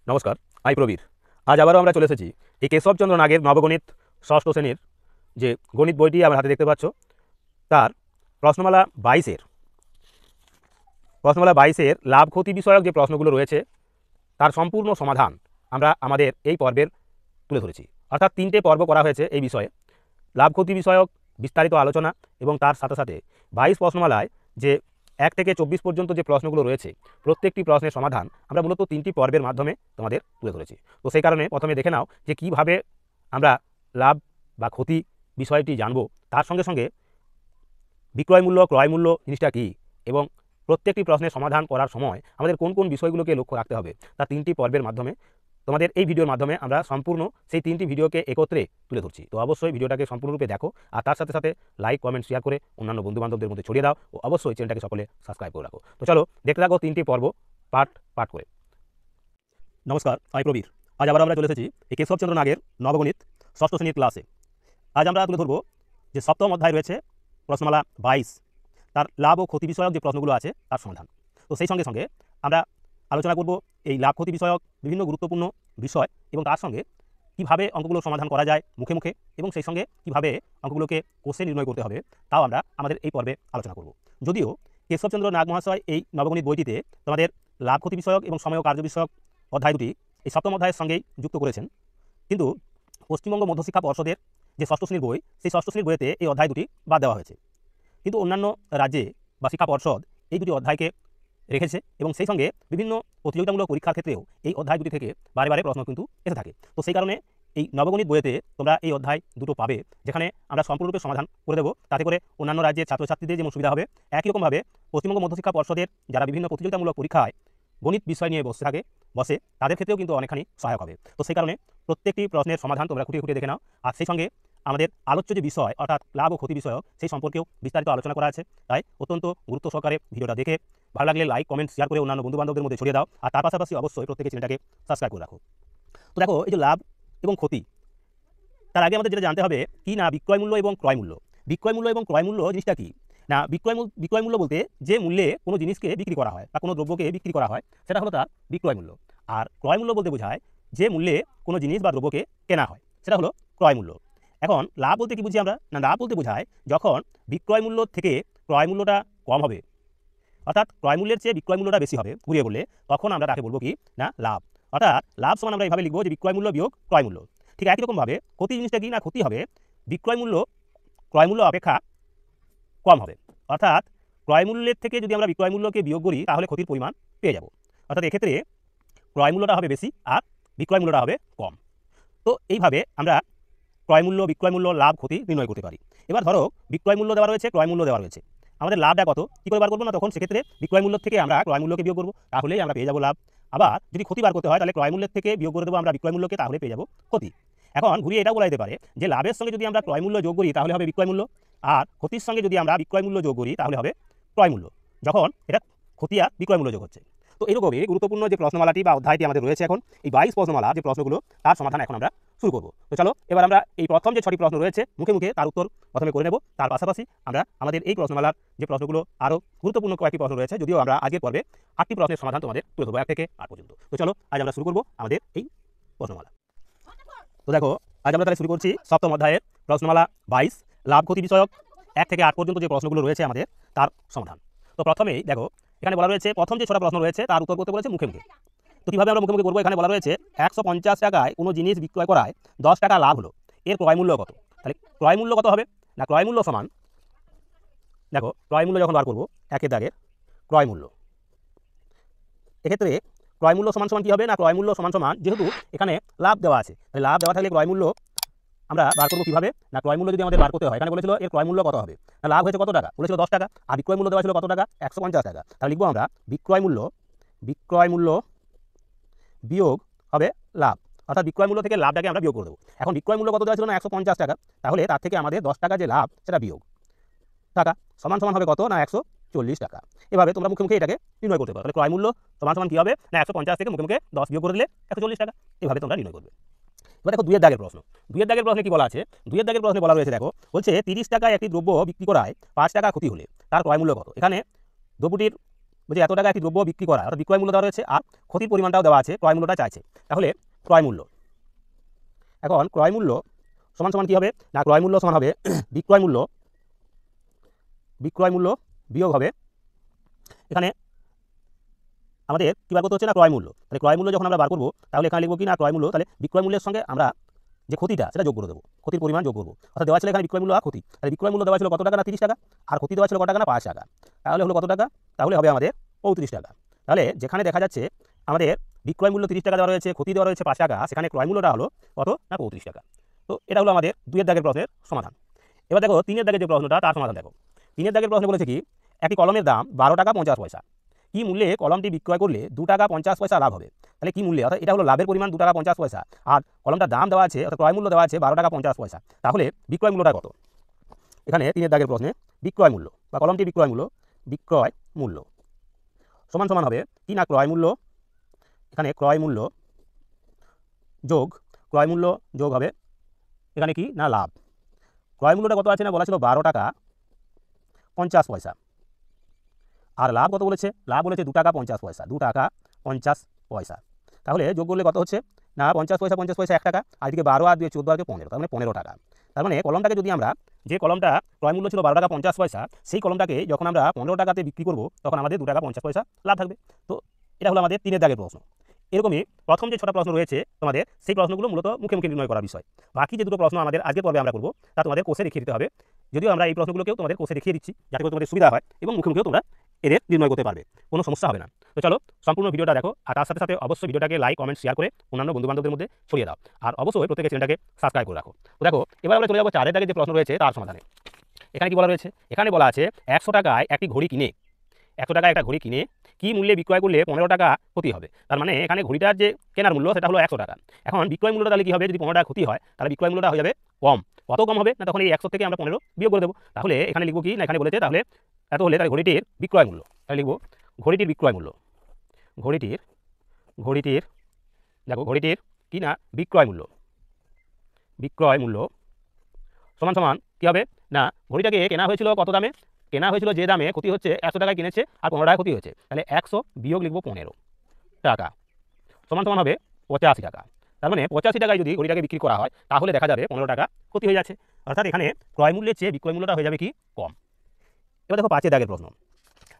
নমস্কার, আমি প্রবীর। আজ আবারও আমরা চলে এসেছি এই কেশবচন্দ্র নাগের নবগণিত ষষ্ঠ শ্রেণীর যে গণিত বইটি আমার হাতে দেখতে পাচ্ছ, তার প্রশ্নমালা 22-এর লাভ ক্ষতি বিষয়ক যে প্রশ্নগুলো রয়েছে তার সম্পূর্ণ সমাধান আমরা আমাদের এই পর্বের তুলে ধরেছি। অর্থাৎ 3টে পর্ব করা হয়েছে এই বিষয়ে, লাভ ক্ষতি বিষয়ক বিস্তারিত আলোচনা এবং তার সাথে সাথে 22 প্রশ্নমালায় যে 1 থেকে 24 পর্যন্ত যে প্রশ্নগুলো রয়েছে প্রত্যেকটি প্রশ্নের সমাধান আমরা মূলত 3টি পর্বের মাধ্যমে তোমাদের তুলে ধরেছি। তো সেই কারণে প্রথমে দেখে নাও যে কিভাবে আমরা লাভ বা ক্ষতি বিষয়টি জানবো, তার সঙ্গে সঙ্গে বিক্রয় মূল্য, ক্রয় মূল্য জিনিসটা কী, এবং প্রত্যেকটি প্রশ্নের সমাধান করার সময় আমাদের কোন কোন বিষয়গুলোকে লক্ষ্য রাখতে হবে, তা 3টি পর্বের মাধ্যমে তোমাদের এই ভিডিওর মাধ্যমে আমরা সম্পূর্ণ সেই 3টি ভিডিওকে একত্রে তুলে ধরছি। তো অবশ্যই ভিডিওটাকে সম্পূর্ণরূপে দেখো, আর তার সাথে সাথে লাইক, কমেন্ট, শেয়ার করে অন্যান্য বন্ধুবান্ধবদের মধ্যে ছড়িয়ে দাও, ও অবশ্যই চ্যানেলটাকে সকলে সাবস্ক্রাইব করে রাখো। তো চলো দেখতে থাকো 3টি পর্ব পার্ট পার্ট করে। নমস্কার, আমি প্রবীর। আজ আবার আমরা চলে এসেছি এই কেশবচন্দ্র নাগের নবগণিত ষষ্ঠ শ্রেণীর ক্লাসে। আজ আমরা তুলে ধরবো যে সপ্তম অধ্যায় রয়েছে প্রশ্নমালা 22, তার লাভ ও ক্ষতি বিষয়ক যে প্রশ্নগুলো আছে তার সমাধান। তো সেই সঙ্গে সঙ্গে আমরা আলোচনা করব এই লাভ ক্ষতি বিষয়ক বিভিন্ন গুরুত্বপূর্ণ বিষয়, এবং তার সঙ্গে কীভাবে অঙ্কগুলো সমাধান করা যায় মুখে মুখে, এবং সেই সঙ্গে কীভাবে অঙ্কগুলোকে কোষে নির্ণয় করতে হবে, তাও আমরা আমাদের এই পর্বে আলোচনা করব। যদিও কেশবচন্দ্র নাগ মহাশয় এই নবগণিত বইটিতে তোমাদের লাভ ক্ষতি বিষয়ক এবং সময় ও কার্য বিষয়ক অধ্যায় দুটি এই সপ্তম অধ্যায়ের সঙ্গেই যুক্ত করেছেন, কিন্তু পশ্চিমবঙ্গ মধ্যশিক্ষা পর্ষদের যে ষষ্ঠ শ্রেণীর বই, সেই ষষ্ঠ শ্রেণীর বইতে এই অধ্যায় দুটি বাদ দেওয়া হয়েছে। কিন্তু অন্যান্য রাজ্যে বা শিক্ষা পর্ষদ এই দুটি অধ্যায়কে রেখেছে, এবং সেই সঙ্গে বিভিন্ন প্রতিযোগিতামূলক পরীক্ষার ক্ষেত্রেও এই অধ্যায় দুটি থেকে বারে বারে প্রশ্ন কিন্তু এসে থাকে। তো সেই কারণে এই নবগণিত বইতে তোমরা এই অধ্যায় দুটো পাবে, যেখানে আমরা সম্পূর্ণরূপে সমাধান করে দেবো, তাতে করে অন্যান্য রাজ্যের ছাত্রছাত্রীদের যেমন সুবিধা হবে, একই রকমভাবে পশ্চিমবঙ্গ মধ্যশিক্ষা পর্ষদের যারা বিভিন্ন প্রতিযোগিতামূলক পরীক্ষায় গণিত বিষয় নিয়ে বসে তাদের ক্ষেত্রেও কিন্তু অনেকখানি সহায়ক হবে। তো সেই কারণে প্রত্যেকটি প্রশ্নের সমাধান তোমরা খুঁটিয়ে খুঁটিয়ে দেখে নাও, আর সেই সঙ্গে আমাদের আলোচ্য যে বিষয় অর্থাৎ লাভ ও ক্ষতি বিষয়ক সেই সম্পর্কেও বিস্তারিত আলোচনা করা আছে। তাই অত্যন্ত গুরুত্ব সহকারে ভিডিওটা দেখে ভালো লাগলে লাইক, কমেন্ট, শেয়ার করে অন্যান্য বন্ধুবান্ধবদের মধ্যে ছড়িয়ে দাও, আর তার পাশাপাশি অবশ্যই প্রত্যেকে চ্যানেলটাকে সাবস্ক্রাইব করে রাখো। তো দেখো, এই যে লাভ এবং ক্ষতি, তার আগে আমাদের যেটা জানতে হবে কি না বিক্রয় মূল্য এবং ক্রয় মূল্য। বিক্রয় মূল্য এবং ক্রয় মূল্য জিনিসটা কি না, বিক্রয় মূল্য বলতে যে মূল্যে কোনো জিনিসকে বিক্রি করা হয় বা কোনো দ্রব্যকে বিক্রি করা হয় সেটা হলো তার বিক্রয় মূল্য। আর ক্রয় মূল্য বলতে বোঝায় যে মূল্যে কোনো জিনিস বা দ্রব্যকে কেনা হয় সেটা হলো ক্রয় মূল্য। এখন লাভ বলতে কি বুঝি আমরা না, লাভ বলতে বোঝায় যখন বিক্রয় মূল্য থেকে ক্রয় মূল্যটা কম হবে, অর্থাৎ ক্রয় মূল্যের চেয়ে বিক্রয় মূল্যটা বেশি হবে ঘুরিয়ে বললে, তখন আমরা তাকে বলবো কি না লাভ। অর্থাৎ লাভ সমান আমরা এইভাবে লিখবো যে বিক্রয় মূল্য বিয়োগ ক্রয় মূল্য। ঠিক একই রকমভাবে ক্ষতি জিনিসটা কি না, ক্ষতি হবে বিক্রয় মূল্য ক্রয় মূল্য অপেক্ষা কম হবে। অর্থাৎ ক্রয় মূল্যের থেকে যদি আমরা বিক্রয় মূল্যকে বিয়োগ করি তাহলে ক্ষতির পরিমাণ পেয়ে যাব। অর্থাৎ এক্ষেত্রে ক্রয় মূল্যটা হবে বেশি আর বিক্রয় মূল্যটা হবে কম। তো এইভাবে আমরা ক্রয় মূল্য, বিক্রয় মূল্য, লাভ, ক্ষতি নির্ণয় করতে পারি। এবার ধরো বিক্রয় মূল্য দেওয়া রয়েছে, ক্রয় মূল্য দেওয়া রয়েছে, আমাদের লাভটা কত কী করে বার করবো না, তখন সেক্ষেত্রে বিক্রয় মূল্য থেকে আমরা ক্রয় মূল্যকে বিয়োগ করবো, তাহলেই আমরা পেয়ে যাবো লাভ। আবার যদি ক্ষতি বার করতে হয় তাহলে ক্রয় মূল্যের থেকে বিয়োগ করে দেবো আমরা বিক্রয় মূল্যকে, তাহলে পেয়ে যাবো ক্ষতি। এখন ঘুরিয়ে এটাও বলা যেতে পারে যে লাভের সঙ্গে যদি আমরা ক্রয় মূল্য যোগ করি তাহলে হবে বিক্রয় মূল্য, আর ক্ষতির সঙ্গে যদি আমরা বিক্রয় মূল্য যোগ করি তাহলে হবে ক্রয় মূল্য, যখন এটা ক্ষতি আর বিক্রয় মূল্য যোগ হচ্ছে। তো এইরকমই গুরুত্বপূর্ণ যে প্রশ্নমালাটি বা অধ্যায়টি আমাদের রয়েছে এখন, এই 22 প্রশ্নমালা যে প্রশ্নগুলো তার সমাধান এখন আমরা শুরু করব। তো চলো এবার আমরা এই প্রথম যে 6টি প্রশ্ন রয়েছে মুখে মুখে তার উত্তর প্রথমে করে নেব, তার পাশাপাশি আমরা আমাদের এই প্রশ্নমালার যে প্রশ্নগুলো আরও গুরুত্বপূর্ণ কয়েকটি প্রশ্ন রয়েছে, যদিও আমরা আগের পর্বে 8টি প্রশ্নের সমাধান তোমাদের তুলে দেবো 1 থেকে 8 পর্যন্ত। তো চলো আজ আমরা শুরু করব আমাদের এই প্রশ্নমালা। তো দেখো, আজ আমরা তাহলে শুরু করছি সপ্তম অধ্যায়ের প্রশ্নমালা 22, লাভ ক্ষতি বিষয়ক 1 থেকে 8 পর্যন্ত যে প্রশ্নগুলো রয়েছে আমাদের তার সমাধান। তো প্রথমেই দেখো, এখানে বলা রয়েছে প্রথম যে 6টা প্রশ্ন রয়েছে তার উত্তর করতে বলেছে মুখে মুখে। তো কীভাবে আমরা মুখে মুখে করবো, এখানে বলা রয়েছে 150 টাকায় কোনো জিনিস বিক্রয় করায় 10 টাকা লাভ হলো, এর ক্রয় মূল্য কত। তাহলে ক্রয় মূল্য কত হবে না, ক্রয় মূল্য সমান, দেখো ক্রয় মূল্য যখন বার করবো একের দাগের ক্রয় মূল্য, এক্ষেত্রে ক্রয় মূল্য সমান সমান কী হবে না, ক্রয় মূল্য সমান সমান যেহেতু এখানে লাভ দেওয়া আছে, তাহলে লাভ দেওয়া থাকলে ক্রয় মূল্য আমরা বার করবো কীভাবে না, ক্রয় মূল্য যদি আমাদের বার করতে হয়, এখানে বলেছিল এর ক্রয় মূল্য কত হবে না, লাভ হয়েছে কত টাকা, বলেছিল 10 টাকা, আর বিক্রয় মূল্য দেওয়া ছিল কত টাকা 150 টাকা। তাহলে লিখবো আমরা বিক্রয় মূল্য বিয়োগ হবে লাভ, অর্থাৎ বিক্রয় মূল্য থেকে লাভটাকে আমরা বিয়োগ করে দেবো। এখন বিক্রয় মূল্য কত দেওয়া ছিল না 150 টাকা, তাহলে তার থেকে আমাদের 10 টাকা যে লাভ সেটা বিয়োগ টাকা সমান সমান হবে কত না 140 টাকা। এভাবে তোমরা মুখে মুখে এটাকে নির্ণয় করতে পারো। তাহলে ক্রয় মূল্য সমান সমান কী হবে না 150 থেকে মুখে মুখে 10 বিয়োগ করে দিলে 140 টাকা, এভাবে তোমরা নির্ণয় করবে। এবার দেখো 2 এর দাগের প্রশ্ন। 2 এর দাগের প্রশ্নে কি বলা আছে, 2 এর দাগের প্রশ্নে বলা রয়েছে, দেখো বলছে 30 টাকায় একটি দ্রব্য বিক্রি করায় 5 টাকা ক্ষতি হলে তার ক্রয় মূল্য কত। এখানে দ্রব্যটির বলছে এত টাকা একটি দ্রব্য বিক্রি করা, অর্থাৎ বিক্রয় মূল্য দেওয়া রয়েছে আর ক্ষতির পরিমাণটাও দেওয়া আছে, ক্রয় মূল্যটা চাইছে। তাহলে ক্রয় মূল্য, এখন ক্রয় মূল্য সমান সমান কী হবে না, ক্রয় মূল্য সমান হবে বিক্রয় মূল্য বিয়োগ হবে, এখানে আমাদের কী বার করতে হচ্ছে না, ক্রয় মূল্য। তাহলে ক্রয় মূল্য যখন আমরা বার করবো তাহলে এখানে লিখবো কি না ক্রয় মূল্য, তাহলে বিক্রয় মূল্যের সঙ্গে আমরা যে ক্ষতিটা সেটা যোগ করে দেবো, ক্ষতির পরিমাণ যোগ করবো। অর্থাৎ দেওয়া ছিল এখানে বিক্রয় মূল্য আর ক্ষতি, তাহলে বিক্রয় মূল্য দেওয়া ছিল কত টাকা না 30 টাকা, আর ক্ষতি দেওয়া ছিল কত টাকা না 5 টাকা, তাহলে হলো কত টাকা, তাহলে হবে আমাদের 35 টাকা। তাহলে যেখানে দেখা যাচ্ছে আমাদের বিক্রয় মূল্য 30 টাকা দেওয়া রয়েছে, ক্ষতি দেওয়া রয়েছে 5 টাকা, সেখানে ক্রয় মূল্যটা হলো কত না 35 টাকা। তো এটা হলো আমাদের 2 এর দাগের প্রশ্নের সমাধান। এবার দেখো 3 এর দাগের যে প্রশ্নটা তার সমাধান দেখো। 3 এর দাগের প্রশ্ন বলেছে কি, একটি কলমের দাম 12 টাকা 50 পয়সা, কি মূল্যে কলমটি বিক্রয় করলে 2 টাকা 50 পয়সা লাভ হবে। তাহলে কি মূল্যে, অর্থাৎ এটা হলো লাভের পরিমাণ 2 টাকা 50 পয়সা, আর কলমটার দাম দেওয়া আছে অর্থাৎ ক্রয় মূল্য দেওয়া আছে 12 টাকা 50 পয়সা, তাহলে বিক্রয় মূল্যটা কত। এখানে 3 এর দাগের প্রশ্নে বিক্রয় মূল্য বা কলমটি বিক্রয় মূল্য সমান সমান হবে কি না ক্রয় মূল্য, এখানে ক্রয় মূল্য যোগ হবে এখানে কি না লাভ। ক্রয় মূল্যটা কত আছে না বলা ছিল 12 টাকা 50 পয়সা, আর লাভ কত বলেছে, লাভ বলেছে 2 টাকা 50 পয়সা, 2 টাকা 50 পয়সা। তাহলে যোগ করলে কত হচ্ছে না 50 পয়সা 50 পয়সা 1 টাকা, আর এদিকে 12 আর 2 14 আর 15, তার মানে 15 টাকা। তার মানে কলমটাকে যদি আমরা, যে কলমটা ক্রয় মূল্য ছিল 12 টাকা 50 পয়সা, সেই কলমটাকে যখন আমরা 15 টাকাতে বিক্রি করব তখন আমাদের 2 টাকা 50 পয়সা লাভ থাকবে। তো এটা হলো আমাদের 3 এর দাগের প্রশ্ন। এরকমই প্রথম যে 6টা প্রশ্ন রয়েছে তোমাদের, সেই প্রশ্নগুলো মূলত মুখে মুখে নির্ণয় করার বিষয়। বাকি যে 2টো প্রশ্ন আমাদের আজকের পর্বে আমরা করব তা তোমাদের কোষে দেখিয়ে দিতে হবে, যদিও আমরা এই প্রশ্নগুলোকেও তোমাদের কোষে দেখিয়ে দিচ্ছি যাতে করে তোমাদের সুবিধা হয় এবং মুখে মুখেও তোমরা এদের নির্ণয় করতে পারবে, কোনো সমস্যা হবে না। তো চলো সম্পূর্ণ ভিডিওটা দেখো, আর তার সাথে সাথে অবশ্যই ভিডিওটাকে লাইক কমেন্ট শেয়ার করে অন্যান্য বন্ধুবান্ধবদের মধ্যে ছড়িয়ে দাও, আর অবশ্যই প্রত্যেকের চ্যানেলটাকে সাবস্ক্রাইব করে রাখো। তো দেখো এবার আমরা চলে যাবো 4 এর দাগে যে প্রশ্ন রয়েছে তার সমাধানে। এখানে কি বলা রয়েছে, এখানে বলা আছে 100 টাকায় একটি ঘড়ি কিনে, 100 টাকায় একটা ঘড়ি কিনে কি মূল্যে বিক্রয় করলে 15 টাকা ক্ষতি হবে। তার মানে এখানে ঘড়িটার যে কেনার মূল্য সেটা হলো 100 টাকা, এখন বিক্রয় মূল্যটা তাহলে কি হবে, যদি 15 টাকা ক্ষতি হয় তাহলে বিক্রয় মূল্যটা হয়ে যাবে কম। কত কম হবে না, তখন এই 100 থেকে আমরা 15 বিয়োগ করে দেবো। তাহলে এখানে লিখবো কি না, এখানে বলেছে তাহলে এত হলে তাহলে ঘড়িটির বিক্রয় মূল্য, তাহলে লিখবো ঘড়িটির বিক্রয় মূল্য, ঘড়িটির দেখো ঘড়িটির কি না বিক্রয় মূল্য সমান সমান কী হবে না, ঘড়িটাকে কেনা হয়েছিল কত দামে, কেনা হয়েছিল যে দামে, ক্ষতি হচ্ছে 100 টাকায় কিনেছে আর 15 টাকা ক্ষতি হয়েছে, তাহলে 100 বিয়োগ লিখবো 15 টাকা সমান সমান হবে 85 টাকা। তার মানে 85 টাকায় যদি ঘড়িটাকে বিক্রি করা হয় তাহলে দেখা যাবে 15 টাকা ক্ষতি হয়ে যাচ্ছে, অর্থাৎ এখানে ক্রয় মূল্যের চেয়ে বিক্রয় মূল্যটা হয়ে যাবে কি কম। এবার দেখো 5 এর দাগের প্রশ্ন।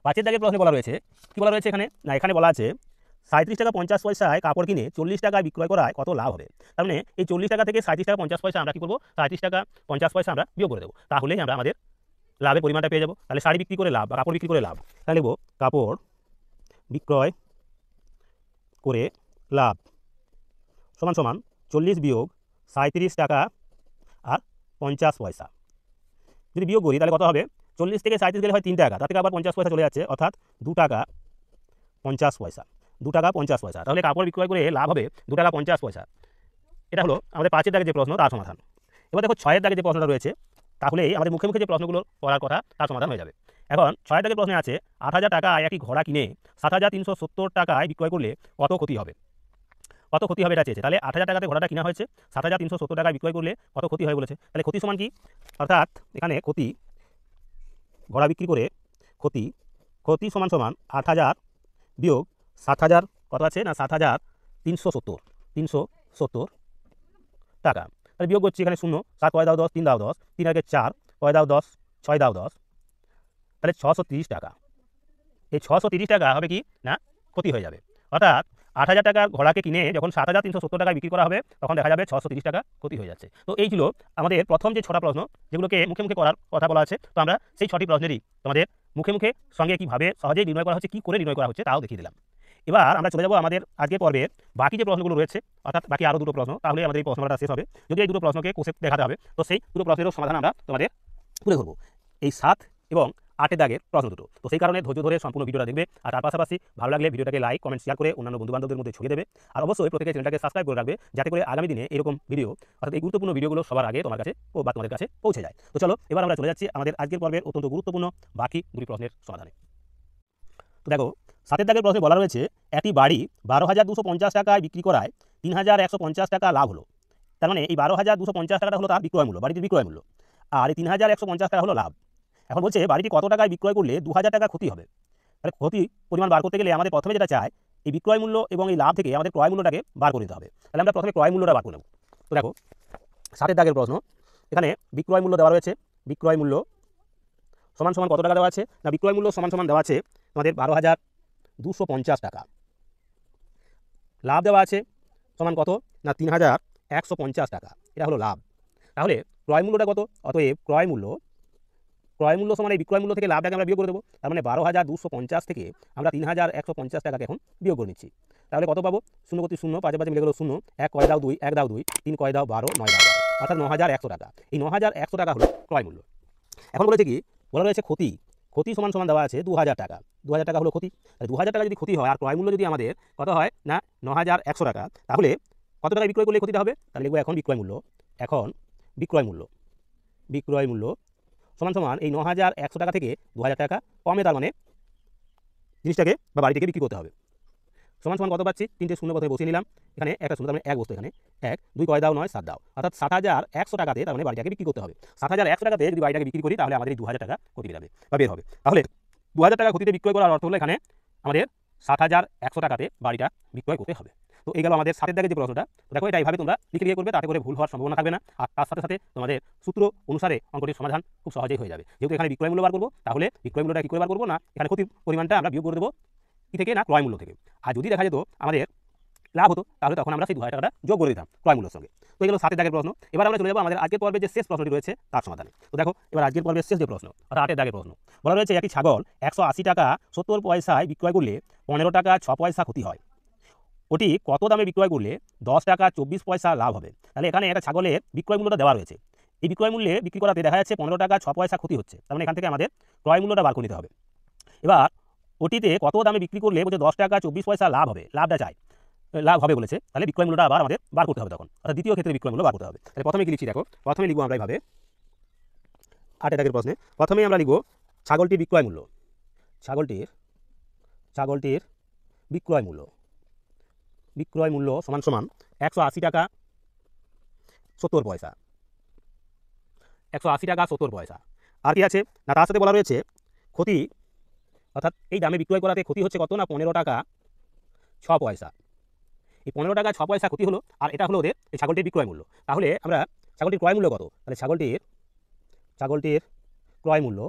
5 এর দাগের প্রশ্নে বলা রয়েছে, কি বলা রয়েছে এখানে না, এখানে বলা আছে 37 টাকা 50 পয়সায় কাপড় কিনে 40 টাকায় বিক্রয় করায় কত লাভ হবে। তার মানে এই 40 টাকা থেকে 37 টাকা 50 পয়সা আমরা কী করবো, 37 টাকা 50 পয়সা আমরা বিয়োগ করে দেবো, তাহলেই আমরা আমাদের লাভের পরিমাণটা পেয়ে যাবো। তাহলে শাড়ি বিক্রি করে লাভ বা কাপড় বিক্রি করে লাভ, তাহলে লিখবো কাপড় বিক্রয় করে লাভ সমান সমান 40 বিয়োগ 37 টাকা আর 50 পয়সা। যদি বিয়োগ করি তাহলে কত হবে, 40 থেকে 37 গেলে হয় 3 টাকা, তার থেকে আবার 50 পয়সা চলে যাচ্ছে, অর্থাৎ 2 টাকা 50 পয়সা, 2 টাকা 50 পয়সা। তাহলে কাপড় বিক্রয় করে লাভ হবে 2 টাকা 50 পয়সা। এটা হলো আমাদের 5 এর দাগে যে প্রশ্ন তার সমাধান। এবার দেখো 6 এর দাগে যে প্রশ্নটা রয়েছে, তাহলেই আমাদের মুখে মুখে যে প্রশ্নগুলো করার কথা তার সমাধান হয়ে যাবে। এখন 6 এর দাগের প্রশ্নে আছে 8000 টাকায় একটি ঘোড়া কিনে 7370 টাকায় বিক্রয় করলে কত ক্ষতি হবে, কত ক্ষতি হবে এটা চেয়েছে। তাহলে 8000 টাকাতে ঘোড়াটা কিনা হয়েছে, 7370 টাকায় বিক্রয় করলে কত ক্ষতি হয় বলেছে। তাহলে ক্ষতি সমান কি, অর্থাৎ এখানে ক্ষতি, ঘোড়া বিক্রি করে ক্ষতি সমান সমান 8000 বিয়োগ 7000 কত আছে না 7370 টাকা। তাহলে বিয়োগ করছি, এখানে 0 7 কয় দাও 10, 3 দাও 10, 3 আগে 4 কয় দাও 10, 6 দাও 10, তাহলে 630 টাকা। এই 630 টাকা হবে কি না ক্ষতি হয়ে যাবে, অর্থাৎ 8000 টাকার ঘোড়াকে কিনে যখন 7370 টাকায় বিক্রি করা হবে তখন দেখা যাবে 630 টাকা ক্ষতি হয়ে যাচ্ছে। তো এই ছিল আমাদের প্রথম যে 6টা প্রশ্ন যেগুলোকে মুখে মুখে করার কথা বলা আছে। তো আমরা সেই 6টি প্রশ্নেরই তোমাদের মুখে মুখে সঙ্গে কীভাবে সহজেই নির্ণয় করা হচ্ছে, কী করে নির্ণয় করা হচ্ছে তাও দেখিয়ে দিলাম। এবার আমরা চলে যাবো আমাদের আজকের পর্বে বাকি যে প্রশ্নগুলো রয়েছে, অর্থাৎ বাকি আরও 2টো প্রশ্ন, তাহলে আমাদের এই প্রশ্নটা শেষ হবে। যদি এই 2টো প্রশ্নকে কোষে দেখাতে হবে তো সেই 2টো প্রশ্নেরও সমাধান আমরা তোমাদের তুলে ধরবো, এই 7 এবং 8 এর দাগের প্রশ্ন দুটো। তো সেই কারণে ধৈর্য ধরে সম্পূর্ণ ভিডিওটা দেখবে, আর তার পাশাপাশি ভালো লাগলে ভিডিওটাকে লাইক কমেন্ট শেয়ার করে অন্যান্য বন্ধুবান্ধবদের মধ্যে ছড়িয়ে দেবে, আর অবশ্যই প্রত্যেকের চ্যানেলটাকে সাবস্ক্রাইব করে রাখবে যাতে করে আগামী দিনে এরকম ভিডিও, অর্থাৎ এই গুরুত্বপূর্ণ ভিডিওগুলো সবার আগে তোমার কাছে বা তোমাদের কাছে পৌঁছে যায়। তো চলো এবার আমরা চলে যাচ্ছি আমাদের আজকের পর্বের অত্যন্ত গুরুত্বপূর্ণ বাকি 2টি প্রশ্নের সমাধানে। তো দেখো 7 এর দাগের প্রশ্নে বলা রয়েছে একটি বাড়ি 12,250 টাকায় বিক্রি করায় 3,150 টাকা লাভ হলো। তার মানে এই 12,250 টাকাটা হলো তার বিক্রয় মূল্য, বাড়িটির বিক্রয় মূল্য, আর এই 3,150 টাকা হলো লাভ। এখন বলছে বাড়িটি কত টাকায় বিক্রয় করলে 2,000 টাকা ক্ষতি হবে। তাহলে ক্ষতি পরিমাণ বার করতে গেলে আমাদের প্রথমে যেটা চাই এই বিক্রয় মূল্য এবং এই লাভ থেকে আমাদের ক্রয় মূল্যটাকে বার করে দিতে হবে। তাহলে আমরা প্রথমে ক্রয় মূল্যটা বার করে নেব। তো দেখো 7 দাগের প্রশ্ন, এখানে বিক্রয় মূল্য দেওয়া রয়েছে। বিক্রয় মূল্য সমান সমান কত টাকা দেওয়া আছে না, বিক্রয় মূল্য সমান সমান দেওয়া আছে তোমাদের 12,250 টাকা। লাভ দেওয়া আছে সমান কত না 3,150 টাকা, এটা হলো লাভ। তাহলে ক্রয় মূল্যটা কত? অতএব ক্রয় মূল্য সমান এই বিক্রয় মূল্য থেকে লাভটাকে আমরা বিয়োগ করে দেবো। তার মানে 12,250 থেকে আমরা 3,150 টাকাকে এখন বিয়োগ করে নিচ্ছি। তাহলে কত পাবো? 0 × 0 5 5 মিলে গেল 0, 1 কয় দাও 2, 1 দাও 2, 3 কয় দাও 12, 9 দাও 12, অর্থাৎ 9,100 টাকা। এই 9,100 টাকা হলো ক্রয় মূল্য। এখন বলেছে কি, বলা রয়েছে ক্ষতি। ক্ষতি সমান সমান দেওয়া আছে 2,000 টাকা। 2,000 টাকা হলো ক্ষতি। 2,000 টাকা যদি ক্ষতি হয় আর ক্রয় মূল্য যদি আমাদের কত হয় না 9,100 টাকা, তাহলে কত টাকা বিক্রয় করলে ক্ষতিটা হবে? তাহলে লিখবো এখন বিক্রয় মূল্য। এখন বিক্রয় মূল্য সমান সমান এই 9,100 টাকা থেকে 2,000 টাকা কমে, তার মানে জিনিসটাকে বা বাড়িটিকে বিক্রি করতে হবে। সমান সমান কত পাচ্ছি? 3টে শূন্য প্রথমে বসিয়ে নিলাম, এখানে একটা শূন্য, তার মানে 1 বসতো এখানে। 1 2 কয় দাও 9, 7 দাও, অর্থাৎ 7,100 টাকাতে তার মানে বাড়িটাকে বিক্রি করতে হবে। 7,100 টাকাতে যদি বাড়িটাকে বিক্রি করি তাহলে আমাদের এই 2,000 টাকা ক্ষতি যাবে বা বের হবে। তাহলে 2,000 টাকা ক্ষতিতে বিক্রয় করার অর্থ হলো এখানে আমাদের 7,100 টাকাতে বাড়িটা বিক্রয় করতে হবে। তো এই গেল আমাদের 7 দাগের যে প্রশ্নটা। দেখো এটা এইভাবে তোমরা লিখে করবে, তাতে করে ভুল হওয়ার সম্ভাবনা থাকবে না। আর তার সাথে সাথে তোমাদের সূত্র অনুসারে অঙ্কটির সমাধান খুব সহজেই হয়ে যাবে। যেহেতু এখানে বিক্রয় মূল্য বার করবো, তাহলে বিক্রয় মূল্যটা কী করে বার করবো না, এখানে ক্ষতির পরিমাণটা আমরা বিয়োগ করে দেবো কি থেকে না ক্রয় মূল্য থেকে। আর যদি দেখা যেত আমাদের লাভ হতো তাহলে তখন আমরা সেই 2,000 টাকাটা যোগ করে দিতাম ক্রয় মূল্যের সঙ্গে। তো এগুলো 7 দাগের প্রশ্ন। এবার আমরা চলে যাবো আমাদের আজকের পর্বে যে শেষ প্রশ্নটি রয়েছে তার সমাধানে। তো দেখো এবার আজকের পর্বের শেষ যে প্রশ্ন, অর্থাৎ 8 দাগের প্রশ্ন, বলা রয়েছে একটি ছাগল 180 টাকা 70 পয়সায় বিক্রয় করলে 15 টাকা 6 পয়সা ক্ষতি হয়। ওটি কত দামে বিক্রয় করলে 10 টাকা 24 পয়সা লাভ হবে? তাহলে এখানে একটা ছাগলের বিক্রয় মূল্যটা দেওয়া রয়েছে। এই বিক্রয় মূল্যে বিক্রি করাতে দেখা যাচ্ছে 15 টাকা 6 পয়সা ক্ষতি হচ্ছে। তার মানে এখান থেকে আমাদের ক্রয় মূল্যটা বার করে নিতে হবে। এবার ওটিতে কত দামে বিক্রি করলে বলছে 10 টাকা 24 পয়সা লাভ হবে, লাভটা চাই, লাভ হবে বলেছে। তাহলে বিক্রয় মূল্যটা আবার আমাদের বার করতে হবে তখন, অর্থাৎ দ্বিতীয় ক্ষেত্রে বিক্রয় মূল্য বার করতে হবে। তাহলে প্রথমে কি লিখছি দেখো, প্রথমে লিখবো আমরা এইভাবে 8 দাগের প্রশ্নে। প্রথমেই আমরা লিখবো ছাগলটির বিক্রয় মূল্য। ছাগলটির বিক্রয় মূল্য সমান সমান 180 টাকা 70 পয়সা। 180 টাকা 70 পয়সা। আর কি আছে না, তার সাথে বলা রয়েছে ক্ষতি, অর্থাৎ এই দামে বিক্রয় করাতে ক্ষতি হচ্ছে কত না 15 টাকা 6 পয়সা। এই 15 টাকা 6 পয়সা ক্ষতি হলো, আর এটা হলো ওদের এই ছাগলটির বিক্রয় মূল্য। তাহলে আমরা ছাগলটির ক্রয় মূল্য কত? তাহলে ছাগলটির ক্রয় মূল্য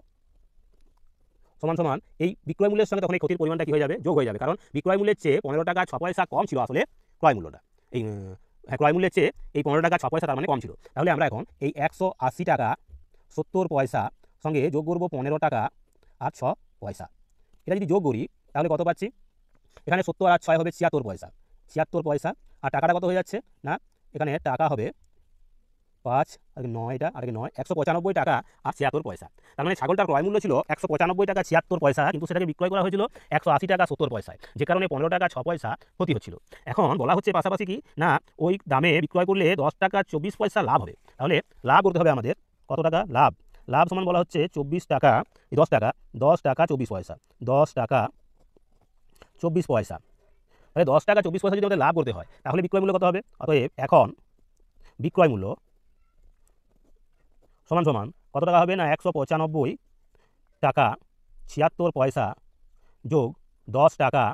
সমান সমান এই বিক্রয় মূল্যের সঙ্গে তখন এই ক্ষতির পরিমাণটা কী হয়ে যাবে? যোগ হয়ে যাবে, কারণ বিক্রয় মূল্যের চেয়ে 15 টাকা 6 পয়সা কম ছিল আসলে ক্রয় মূল্যটা। এই ক্রয় মূল্যের চেয়ে এই 15 টাকা 6 পয়সা তার মানে কম ছিল। তাহলে আমরা এখন এই 180 টাকা 70 পয়সা সঙ্গে যোগ করবো 15 টাকা আর 6 পয়সা। এটা যদি যোগ করি তাহলে কত পাচ্ছি? এখানে 70 আর 6 হবে 76 পয়সা। 76 পয়সা। আর টাকাটা কত হয়ে যাচ্ছে না, এখানে টাকা হবে 5 আর 9টা আর 9 195 টাকা আর 76 পয়সা। তার মানে ছাগলটার ক্রয় মূল্য ছিল 195 টাকা 76 পয়সা, কিন্তু সেটাকে বিক্রয় করা হয়েছিল 180 টাকা 70 পয়সায়, যে কারণে 15 টাকা 6 পয়সা ক্ষতি হচ্ছিল। এখন বলা হচ্ছে পাশাপাশি কি না, ওই দামে বিক্রয় করলে 10 টাকা 24 পয়সা লাভ হবে। তাহলে লাভ করতে হবে আমাদের কত টাকা? লাভ সমান বলা হচ্ছে 24 টাকা, 10 টাকা 24 পয়সা, 10 টাকা 24 পয়সা। তাহলে 10 টাকা 24 পয়সা যদি আমাদের লাভ করতে হয় তাহলে বিক্রয় মূল্য কত হবে? অতএব এখন বিক্রয় মূল্য সমান সমান কত টাকা হবে না 195 টাকা 76 পয়সা যোগ 10 টাকা